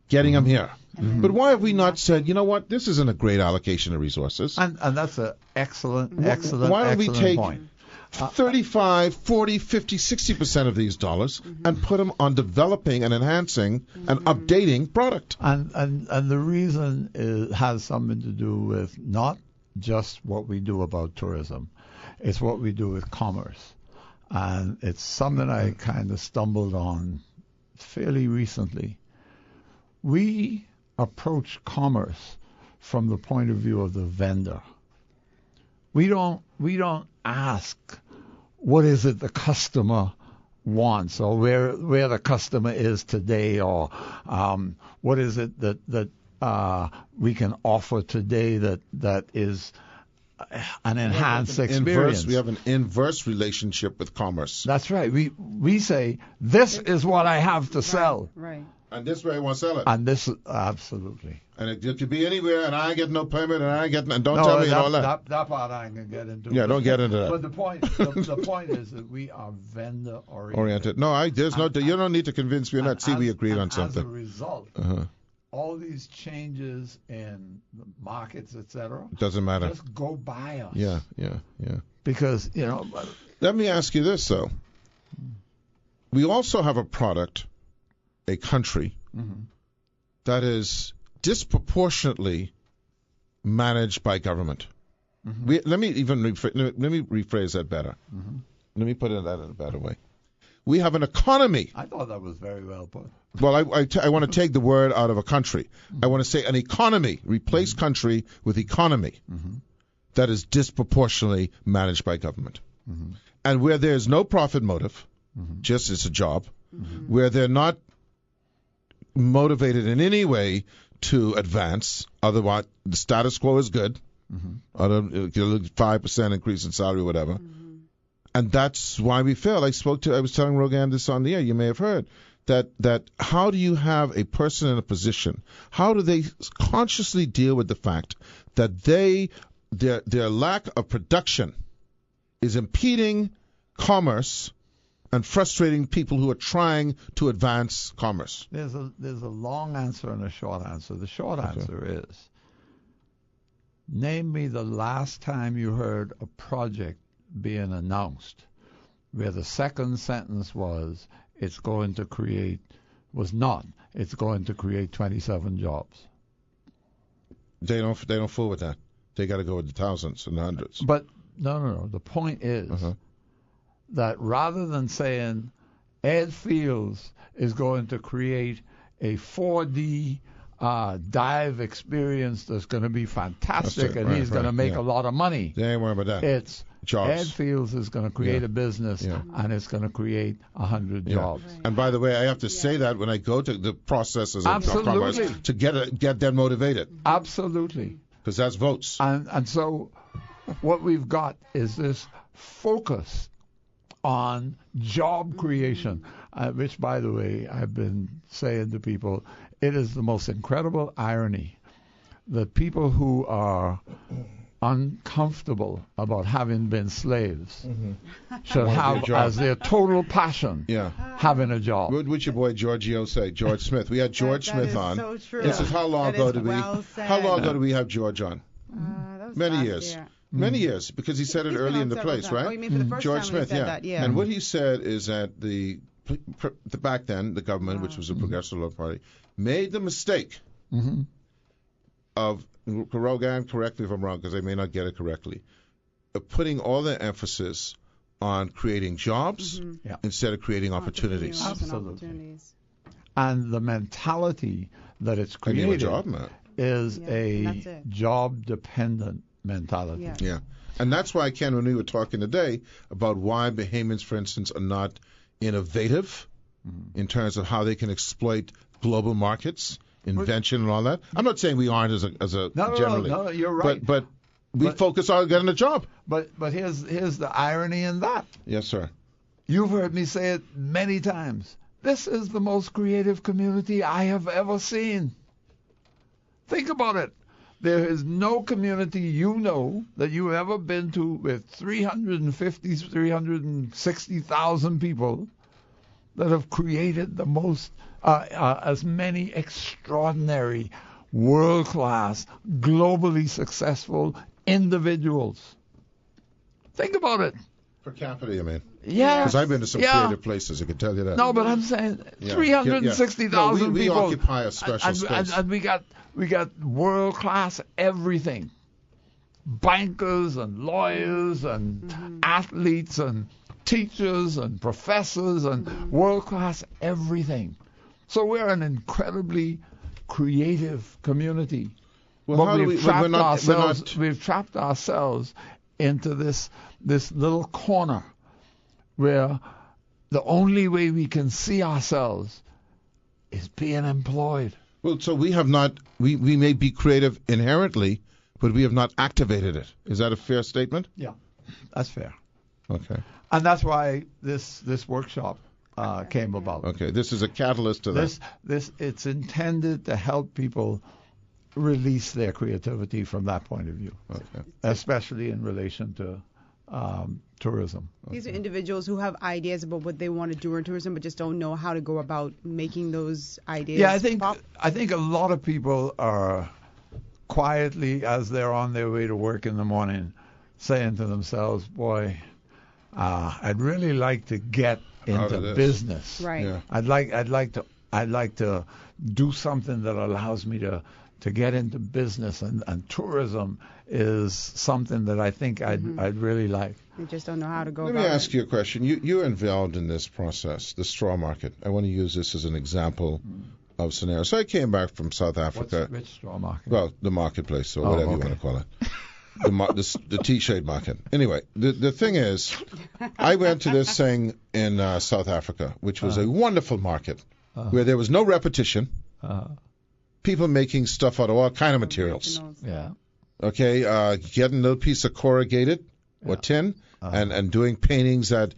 getting them here. But why have we not said, you know what, this isn't a great allocation of resources? And that's an excellent why don't we take point. 35, 40, 50, 60% of these dollars and put them on developing and enhancing and updating product? And the reason has something to do with not just what we do about tourism. It's what we do with commerce. And it's something I kind of stumbled on fairly recently. We approach commerce from the point of view of the vendor. We don't ask what is it the customer wants, or where the customer is today, or what is it that we can offer today that is an enhanced experience. We have an inverse relationship with commerce. That's right. We say, this is what I have to sell. Right. And this way I want to sell it. And this, absolutely. And it could be anywhere, and I get no permit, and don't tell me and all that. That part I can get into. Yeah, don't get into that. But the point is that we are vendor oriented. No, you don't need to convince me. We agreed on something. As a result, all these changes in the markets, etc. It doesn't matter. Just go by us. Yeah. Because, Let me ask you this, though. We also have a product, a country, that is disproportionately managed by government. Let me rephrase that better. Let me put that in a better way. We have an economy. I thought that was very well put. Well, I want to take the word out of a country. I want to say an economy. Replace country with economy that is disproportionately managed by government. And where there's no profit motive, just it's a job, where they're not motivated in any way to advance, otherwise the status quo is good, 5% increase in salary or whatever. And that's why we failed. I was telling Rogan this on the air, you may have heard, that how do you have a person in a position, how do they consciously deal with the fact that their lack of production is impeding commerce and frustrating people who are trying to advance commerce? There's a long answer and a short answer. The short answer is, name me the last time you heard a project being announced where the second sentence was, it's going to create 27 jobs. They don't fool with that. They got to go with the thousands and the hundreds. But no. The point is that rather than saying Ed Fields is going to create a 4D dive experience that's going to be fantastic, and he's going to make a lot of money. They ain't worried about that. It's jobs. Ed Fields is going to create a business, and it's going to create 100 jobs. And by the way, I have to say that when I go to the processes of commerce to get them motivated. Absolutely. Because that's votes. And so what we've got is this focus on job creation, which, by the way, I've been saying to people, it is the most incredible irony that people who are uncomfortable about having been slaves should have as their total passion having a job. What would your boy Giorgio say? George Smith. We had George Smith on. So true. This is how long ago did we have George on? That was Many last years. year. Many years, because he said it early in the place, times. right? Oh, you mean for the first George time Smith, he said that, And what he said is that the back then the government, which was a progressive Labour Party, made the mistake of, Rogan, correct me if I'm wrong, because I may not get it correctly, of putting all the emphasis on creating jobs instead of creating opportunities. Absolutely. And the mentality that it's created is a job-dependent mentality. Yeah. And that's why, Ken, when we were talking today about why Bahamians, for instance, are not innovative in terms of how they can exploit global markets, invention and all that. I'm not saying we aren't as a generally. No, you're right. But we focus on getting a job. But here's the irony in that. Yes, sir. You've heard me say it many times. This is the most creative community I have ever seen. Think about it. There is no community that you've ever been to with 360,000 people that have created the most, as many extraordinary, world-class, globally successful individuals. Think about it. Per capita, you mean? Yeah. Because I've been to some creative places, I can tell you that. No, but I'm saying 360,000 we people. Occupy a special space. And we got world-class everything. Bankers and lawyers and athletes and teachers and professors and world-class everything. So we're an incredibly creative community. Well, but we've trapped ourselves into this little corner where the only way we can see ourselves is being employed. Well, so we have not, we may be creative inherently, but we have not activated it. Is that a fair statement? Yeah, that's fair. Okay. And that's why this workshop came about. Okay, this is a catalyst to that. It's intended to help people release their creativity from that point of view, Okay. especially in relation to tourism. These are individuals who have ideas about what they want to do in tourism, but just don't know how to go about making those ideas. Yeah, pop. I think a lot of people are quietly, as they're on their way to work in the morning, saying to themselves, "Boy, I'd really like to get into business. Right. Yeah. I'd like to do something that allows me to get into business, and tourism is something that I think I'd really like." They just don't know how to go Let about me it. ask you a question. You're involved in this process, the straw market. I want to use this as an example of scenario. So I came back from South Africa. Which straw market? Well, the marketplace, or whatever you want to call it. The T-shade market. Anyway, the thing is, I went to this thing in South Africa, which was a wonderful market, where there was no repetition. People making stuff out of all kind of materials. Yeah. Okay, getting a little piece of corrugated or tin, and doing paintings that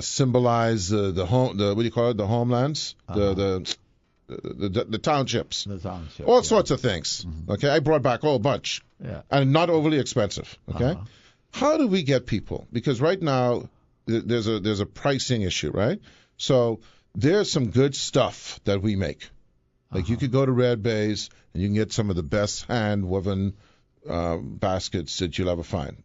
symbolize the home, what do you call it, the homelands, the townships, all sorts of things. Okay, I brought back a whole bunch, and not overly expensive. Okay, how do we get people? Because right now there's a pricing issue, right? So there's some good stuff that we make. Like you could go to Red Bay's and you can get some of the best hand woven baskets that you'll ever find.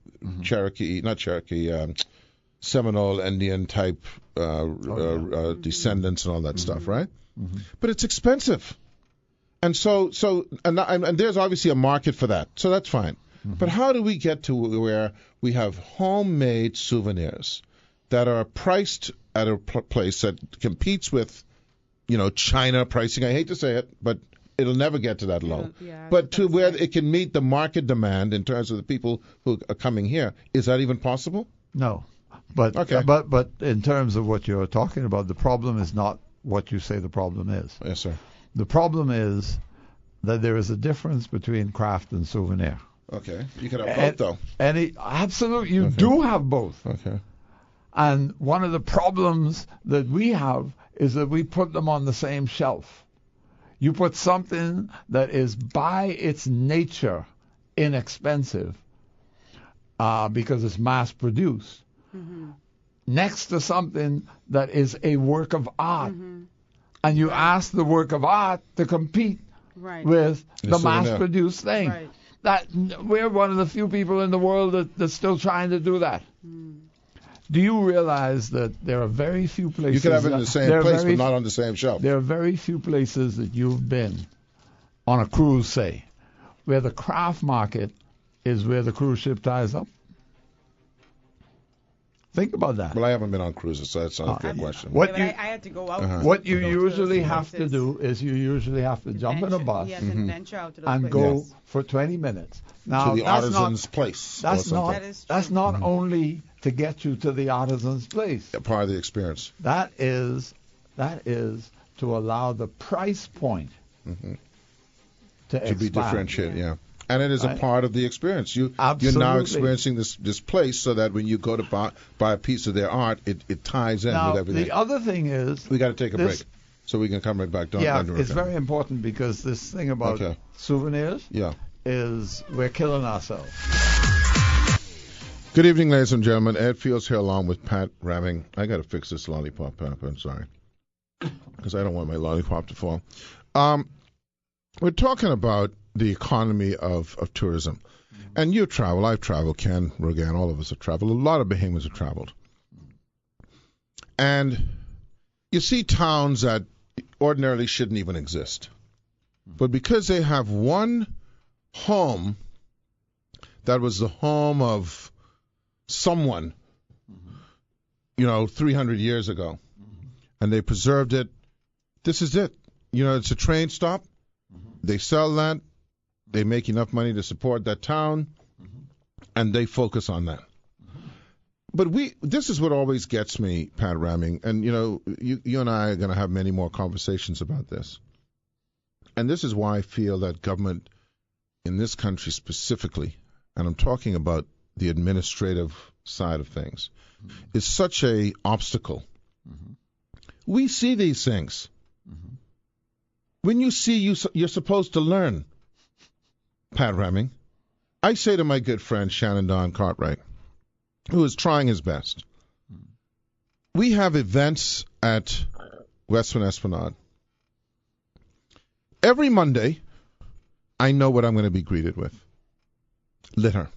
Seminole Indian type descendants and all that stuff, right? But it's expensive, and and there's obviously a market for that, so that's fine. But how do we get to where we have homemade souvenirs that are priced at a place that competes with, China pricing? I hate to say it, but it'll never get to that low. But to where it can meet the market demand in terms of the people who are coming here. Is that even possible? No. But in terms of what you're talking about, the problem is not what you say the problem is. Yes, sir. The problem is that there is a difference between craft and souvenir. Okay. You can have both, though. Absolutely. You do have both. Okay. And one of the problems that we have is that we put them on the same shelf. You put something that is by its nature inexpensive because it's mass produced next to something that is a work of art. And you ask the work of art to compete with the mass produced thing. That we're one of the few people in the world that's still trying to do that. Do you realize that there are very few places... You can have it in the same place, but not on the same shelf. There are very few places that you've been on a cruise, say, where the craft market is where the cruise ship ties up. Think about that. Well, I haven't been on cruises, so that's not a fair question. I had to go out. What you usually have to do is jump in a bus and venture out to those and places. go for 20 minutes. Now, to the artisan's place. That's not only to get you to the artisan's place. Part of the experience. That is to allow the price point to be differentiated. Yeah. And it is a part of the experience. You're now experiencing this place, so that when you go to buy a piece of their art, it ties in with everything. The other thing is... We got to take a break, so we can come right back. It's very important, because this thing about souvenirs is we're killing ourselves. Good evening, ladies and gentlemen. Ed Fields here along with Pat RHAMING. I got to fix this lollipop, Pat. I'm sorry, because I don't want my lollipop to fall. We're talking about the economy of tourism. And you travel, I've traveled, Ken, Rogan, all of us have traveled. A lot of Bahamians have traveled. And you see towns that ordinarily shouldn't even exist. But because they have one home that was the home of someone, 300 years ago, and they preserved it, this is it. It's a train stop. They sell that. They make enough money to support that town, and they focus on that. But this is what always gets me, Pat Ramming, and you and I are going to have many more conversations about this. And this is why I feel that government in this country specifically, and I'm talking about the administrative side of things, is such a obstacle. We see these things. When you see, you're supposed to learn, Pat Ramming. I say to my good friend Shannon Don Cartwright, who is trying his best, we have events at Western Esplanade. Every Monday, I know what I'm going to be greeted with. Litter.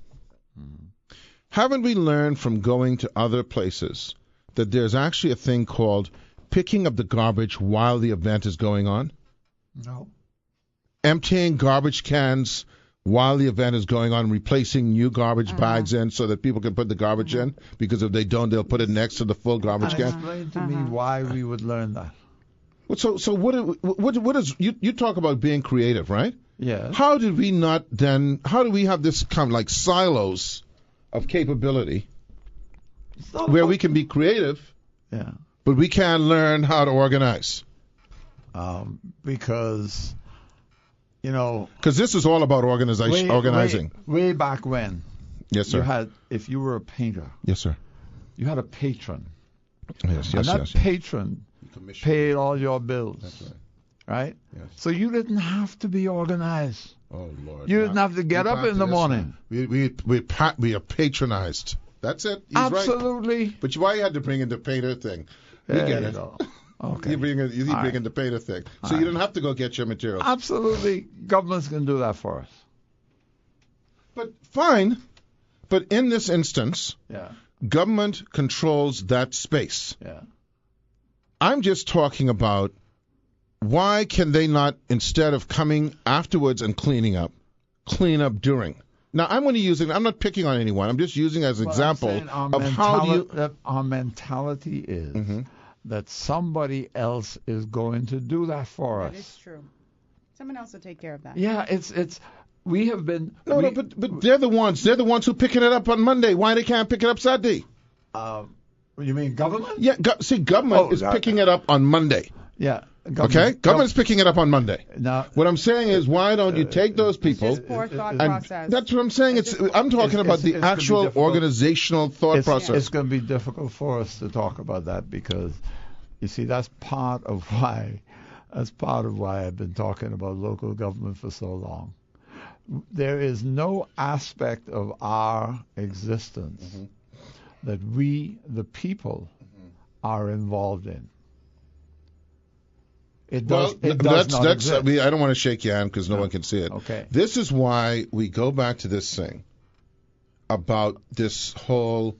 Haven't we learned from going to other places that there's actually a thing called picking up the garbage while the event is going on? No. Emptying garbage cans while the event is going on, replacing new garbage bags in so that people can put the garbage in, because if they don't, they'll put it next to the full garbage can. Explain to me why we would learn that. So what is you talk about being creative, right? Yes. How do we have this kind of like silos of capability where we can be creative, but we can't learn how to organize? Because this is all about organizing. Way back when. Yes, sir. If you were a painter. Yes, sir. You had a patron. Yes. And that patron paid all your bills. That's right. Right? Yes. So you didn't have to be organized. Oh, Lord. You didn't have to get up in the morning. We are patronized. That's it. He's Absolutely. Right. But why you had to bring in the painter thing? We get it. Okay. You bring in the painter thing. So you don't have to go get your materials. Absolutely. Governments can do that for us. But fine. But in this instance, government controls that space. Yeah. I'm just talking about why can they not, instead of coming afterwards and clean up during? Now, I'm going to use it. I'm not picking on anyone. I'm just using as an example of how our mentality is that somebody else is going to do that for us. That is true. Someone else will take care of that. Yeah, it's we have been. But they're the ones. They're the ones who picking it up on Monday. Why they can't pick it up Saturday? You mean government? Yeah. Government is picking it up on Monday. Yeah. Government's picking it up on Monday. Now, what I'm saying is, why don't you take those people? It's poor thought process. That's what I'm saying. I'm talking about the actual organizational thought process. It's going to be difficult for us to talk about that because, you see, that's part of why I've been talking about local government for so long. There is no aspect of our existence that we, the people, are involved in. It does not exist. I don't want to shake your hand because no one can see it. Okay. This is why we go back to this thing about this whole.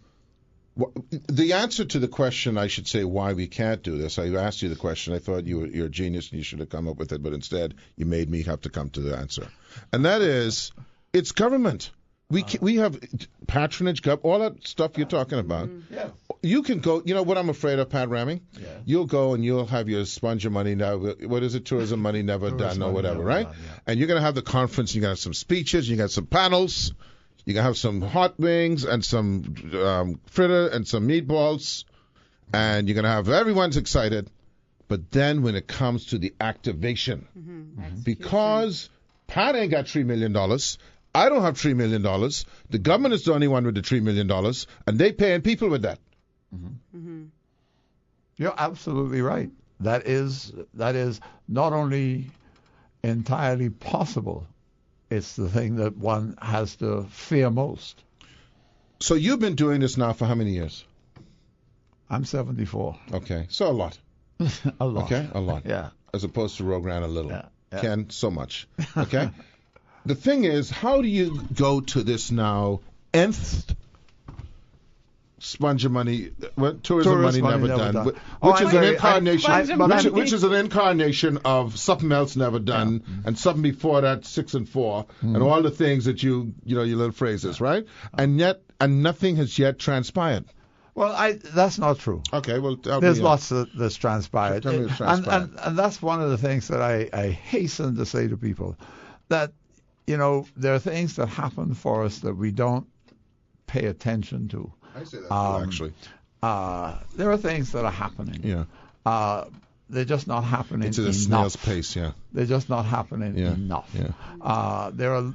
The answer to the question, I should say, why we can't do this. I asked you the question. I thought you're a genius and you should have come up with it, but instead you made me have to come to the answer. And that is, it's government. We have patronage, all that stuff you're talking about. Yeah. You can go. You know what I'm afraid of, Pat Ramming? Yeah. You'll go and you'll have your sponge of money now. What is it? Tourism money never done or whatever, right? Done, yeah. And you're going to have the conference. You're going to have some speeches. You got some panels. You're going to have some hot wings and some fritter and some meatballs. And you're going to have everyone's excited. But then when it comes to the activation, because Pat ain't got $3 million. I don't have $3 million. The government is the only one with the $3 million, and they paying people with that. You're absolutely right. That is not only entirely possible, it's the thing that one has to fear most. So you've been doing this now for how many years? I'm 74. Okay, so a lot. A lot. Okay, a lot. Yeah. As opposed to Rogue Ran a little. Yeah. Ken, so much. Okay? The thing is, how do you go to this now nth sponge of money, tourism money never done, which is an incarnation, which is an incarnation of something else never done, and something before that 6 and 4, and all the things that your little phrases, right? And nothing has yet transpired. Well, that's not true. Okay, well, there's lots that's transpired, Tell me what's transpired. And that's one of the things that I hasten to say to people, that there are things that happen for us that we don't pay attention to. I say that actually. There are things that are happening. Yeah. They're just not happening It's at a enough. snail's pace, yeah. They're just not happening enough. Yeah. There are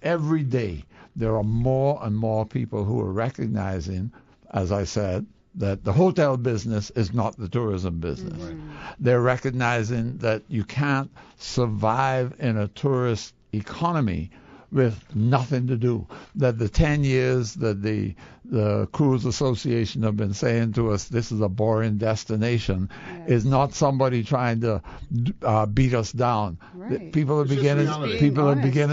every day there are more and more people who are recognizing, as I said, that the hotel business is not the tourism business. Right. They're recognizing that you can't survive in a tourist economy with nothing to do. That the 10 years that the Cruise Association have been saying to us, this is a boring destination, is not somebody trying to beat us down. Right. People are beginning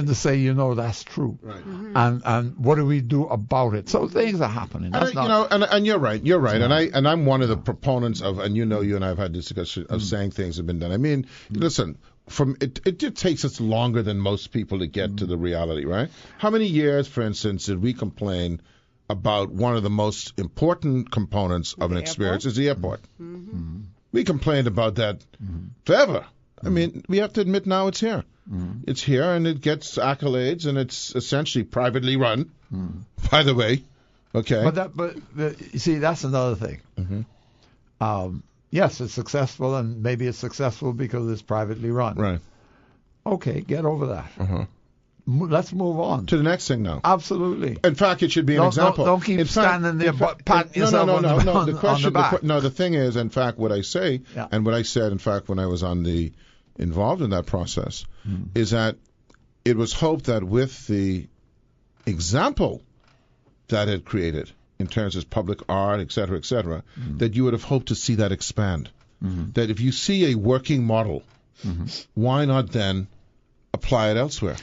to say, that's true. Right. And what do we do about it? So things are happening. That's and you're right. And I'm one of the proponents of, and you and I have had this discussion of saying things have been done. I mean, listen. It takes us longer than most people to get to the reality, right? How many years, for instance, did we complain about one of the most important components of an experience is the airport? Mm-hmm. We complained about that forever. I mean, we have to admit now it's here. It's here, and it gets accolades, and it's essentially privately run, by the way. Okay. But you see, that's another thing. Yes, it's successful, and maybe it's successful because it's privately run. Right. Okay, get over that. Let's move on to the next thing now. Absolutely. In fact, it should be an example. Don't keep standing there, patting yourself on the back. The thing is, in fact, what I say and what I said, in fact, when I was involved in that process, is that it was hoped that with the example that it created, in terms of public art, et cetera, that you would have hoped to see that expand. That if you see a working model, why not then apply it elsewhere?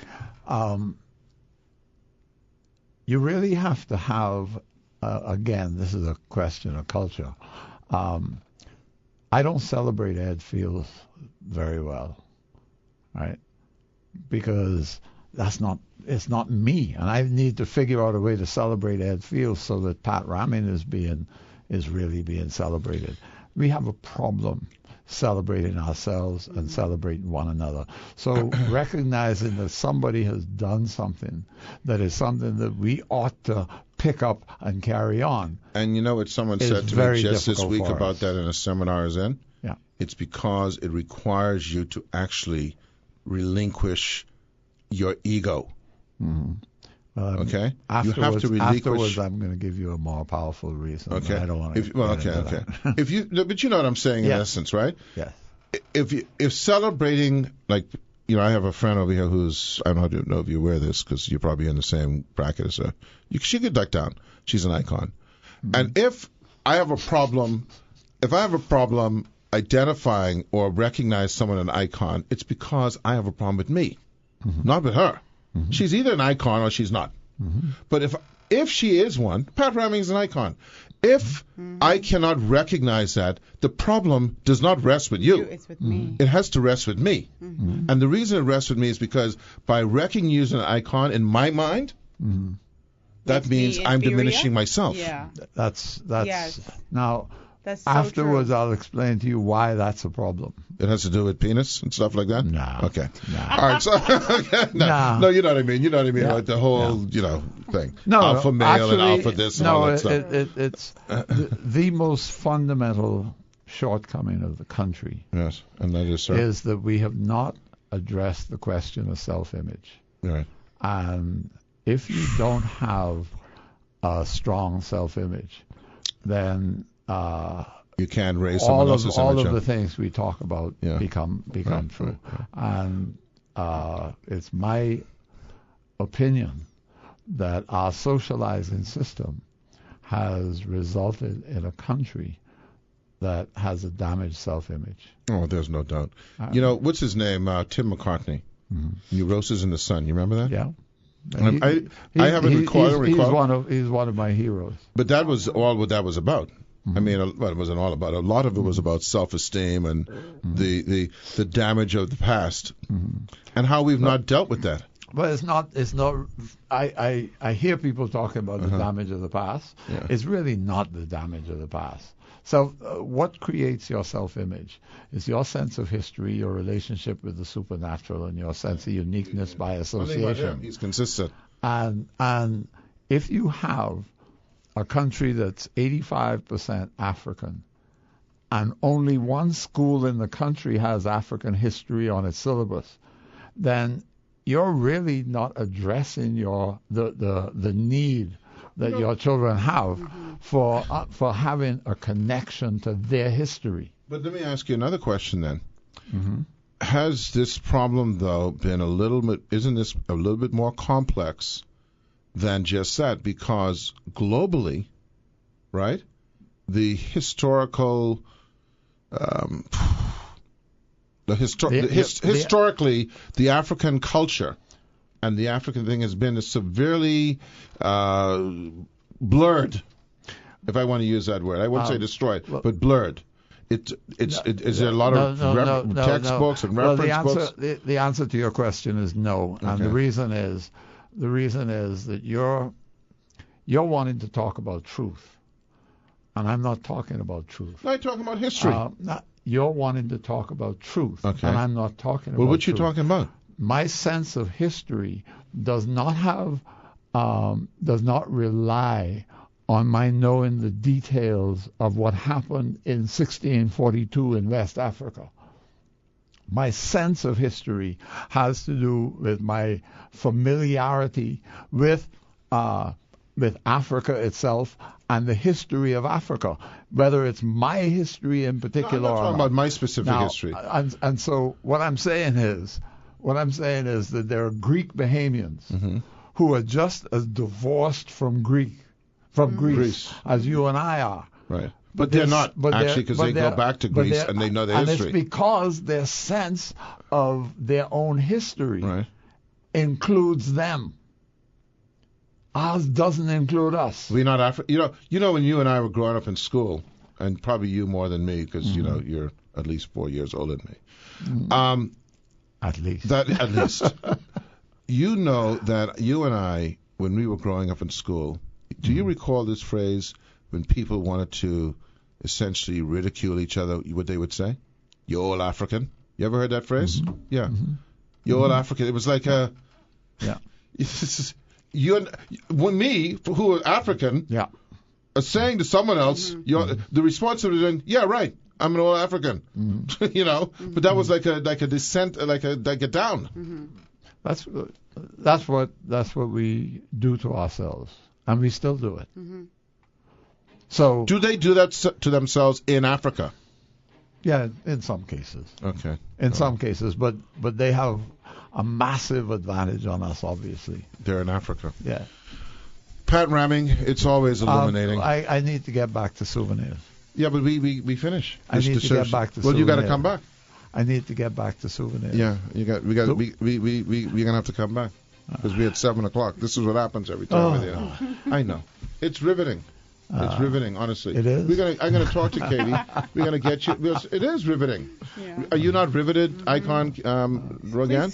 You really have to have, again, this is a question of culture. I don't celebrate Ed Fields very well, right? Because it's not me, and I need to figure out a way to celebrate Ed Fields so that Pat RHAMING is really being celebrated. We have a problem celebrating ourselves and celebrating one another. So recognizing that somebody has done something that is something that we ought to pick up and carry on. And you know what someone said to me just this week about that in a seminar I was in? Yeah. It's because it requires you to actually relinquish your ego. Okay? You have to relinquish. Afterwards, I'm going to give you a more powerful reason. Okay. I don't want to. Okay. But you know what I'm saying in essence, right? Yes. If celebrating, like, I have a friend over here who's, I don't know if you're aware of this because you're probably in the same bracket as her. She could duck down. She's an icon. And if I have a problem identifying or recognize someone an icon, it's because I have a problem with me, not with her. She's either an icon or she's not. But if she is one, Pat RHAMING is an icon. If I cannot recognize that, the problem does not rest with you. It's with me. It has to rest with me. And the reason it rests with me is because by recognizing an icon in my mind, that means I'm diminishing myself. Yeah. That's yes. Now, that's so afterwards, true. I'll explain to you why that's a problem. It has to do with penis and stuff like that? No. Okay. No. All right. So, no, you know what I mean. You know what I mean? Yeah. Like the whole, thing. No, alpha male actually, and alpha this and all that stuff. It's the most fundamental shortcoming of the country. Yes, and that is, sir. Is that we have not addressed the question of self-image. Right. And if you don't have a strong self-image, then you can't raise someone else's image. All of the things we talk about become true. Right. And it's my opinion that our socializing system has resulted in a country that has a damaged self-image. Oh, there's no doubt. What's his name? Tim McCartney. Neurosis in the Sun. You remember that? Yeah. I haven't recorded. He's one of my heroes. But that was all what that was about. I mean, it wasn't all about it. A lot of it was about self-esteem and the damage of the past and how we've not dealt with that. But it's not. I hear people talking about the damage of the past. Yeah. It's really not the damage of the past. So what creates your self-image is your sense of history, your relationship with the supernatural, and your sense of uniqueness by association. He's consistent. And if you have a country that's 85% African, and only one school in the country has African history on its syllabus, then you're really not addressing the need that your children have for having a connection to their history. But let me ask you another question then. Mm-hmm. Has this problem, though, been isn't this a little bit more complex than just that? Because globally, right, the historical, historically, the African culture and the African thing has been severely blurred, if I want to use that word. I wouldn't say destroyed, but blurred. Is there a lot of textbooks and reference books? The answer to your question is no, and the reason is that you're wanting to talk about truth, and I'm not talking about truth. No, I'm talking about history. You're wanting to talk about truth, and I'm not talking about. Well, what truth. you talking about? My sense of history does not rely on my knowing the details of what happened in 1642 in West Africa. My sense of history has to do with my familiarity with Africa itself and the history of Africa, whether it's my history in particular. No, I'm not talking about my specific history. And so what I'm saying is that there are Greek Bahamians who are just as divorced from Greece as you and I are. Right. But they're not, actually, because they go back to Greece and they know their history. And it's because their sense of their own history includes them. Ours doesn't include us. We're not African. You know, when you and I were growing up in school, and probably you more than me, because you know you're at least 4 years older than me. At least. At least. You know that you and I, when we were growing up in school, do you recall this phrase when people wanted to essentially ridicule each other? What they would say? You old African. You ever heard that phrase? Yeah. You old African. It was like a. Yeah. When me, who are African, are saying to someone else, the response to it, yeah, right, I'm an old African, but that was like a descent, like a down. That's what we do to ourselves, and we still do it. So do they do that to themselves in Africa? Yeah, in some cases. Okay. In some cases, but they have a massive advantage on us, obviously. They're in Africa. Yeah. Pat RHAMING, it's always illuminating. I need to get back to souvenirs. Yeah, but we finish. I need to get back to souvenirs. Well, you got to come back. I need to get back to souvenirs. Yeah, we're gonna have to come back because we're at 7:00. This is what happens every time with you. I know. It's riveting. It's riveting, honestly. It is. I'm gonna talk to Katie. We're gonna get you. It is riveting. Yeah. Are you not riveted, Icon Rogan?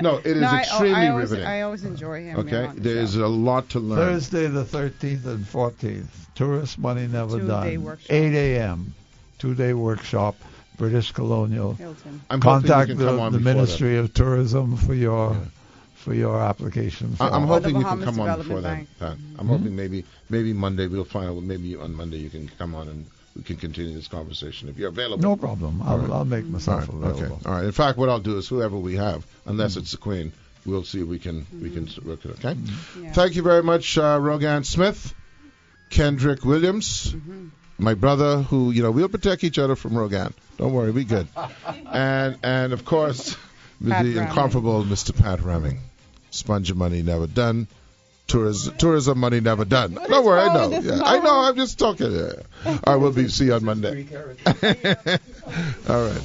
No, it is extremely riveting. I always enjoy him. Okay, there is a lot to learn. Thursday the 13th and 14th, Tourist Money Never Done, workshop. 8 a.m. 2-day workshop, British Colonial. Hilton. Contact the Ministry of Tourism for your application. I'm hoping you can come on before that. I'm hoping maybe Monday we'll find out. Maybe on Monday you can come on and we can continue this conversation if you're available. No problem. I'll make myself available. Okay. All right. In fact, what I'll do is whoever we have, unless it's the Queen, we'll see if we can work it. Okay. Yeah. Thank you very much, Rogan Smith, Kendrick Williams, my brother, who we'll protect each other from Rogan. Don't worry, we good. and of course, the incomparable Mr. Pat RHAMING. Sponge money never done. Tourism money never done. Don't worry, I know. Yeah, I know. I'm just talking. Yeah. All right, see you on Monday. All right.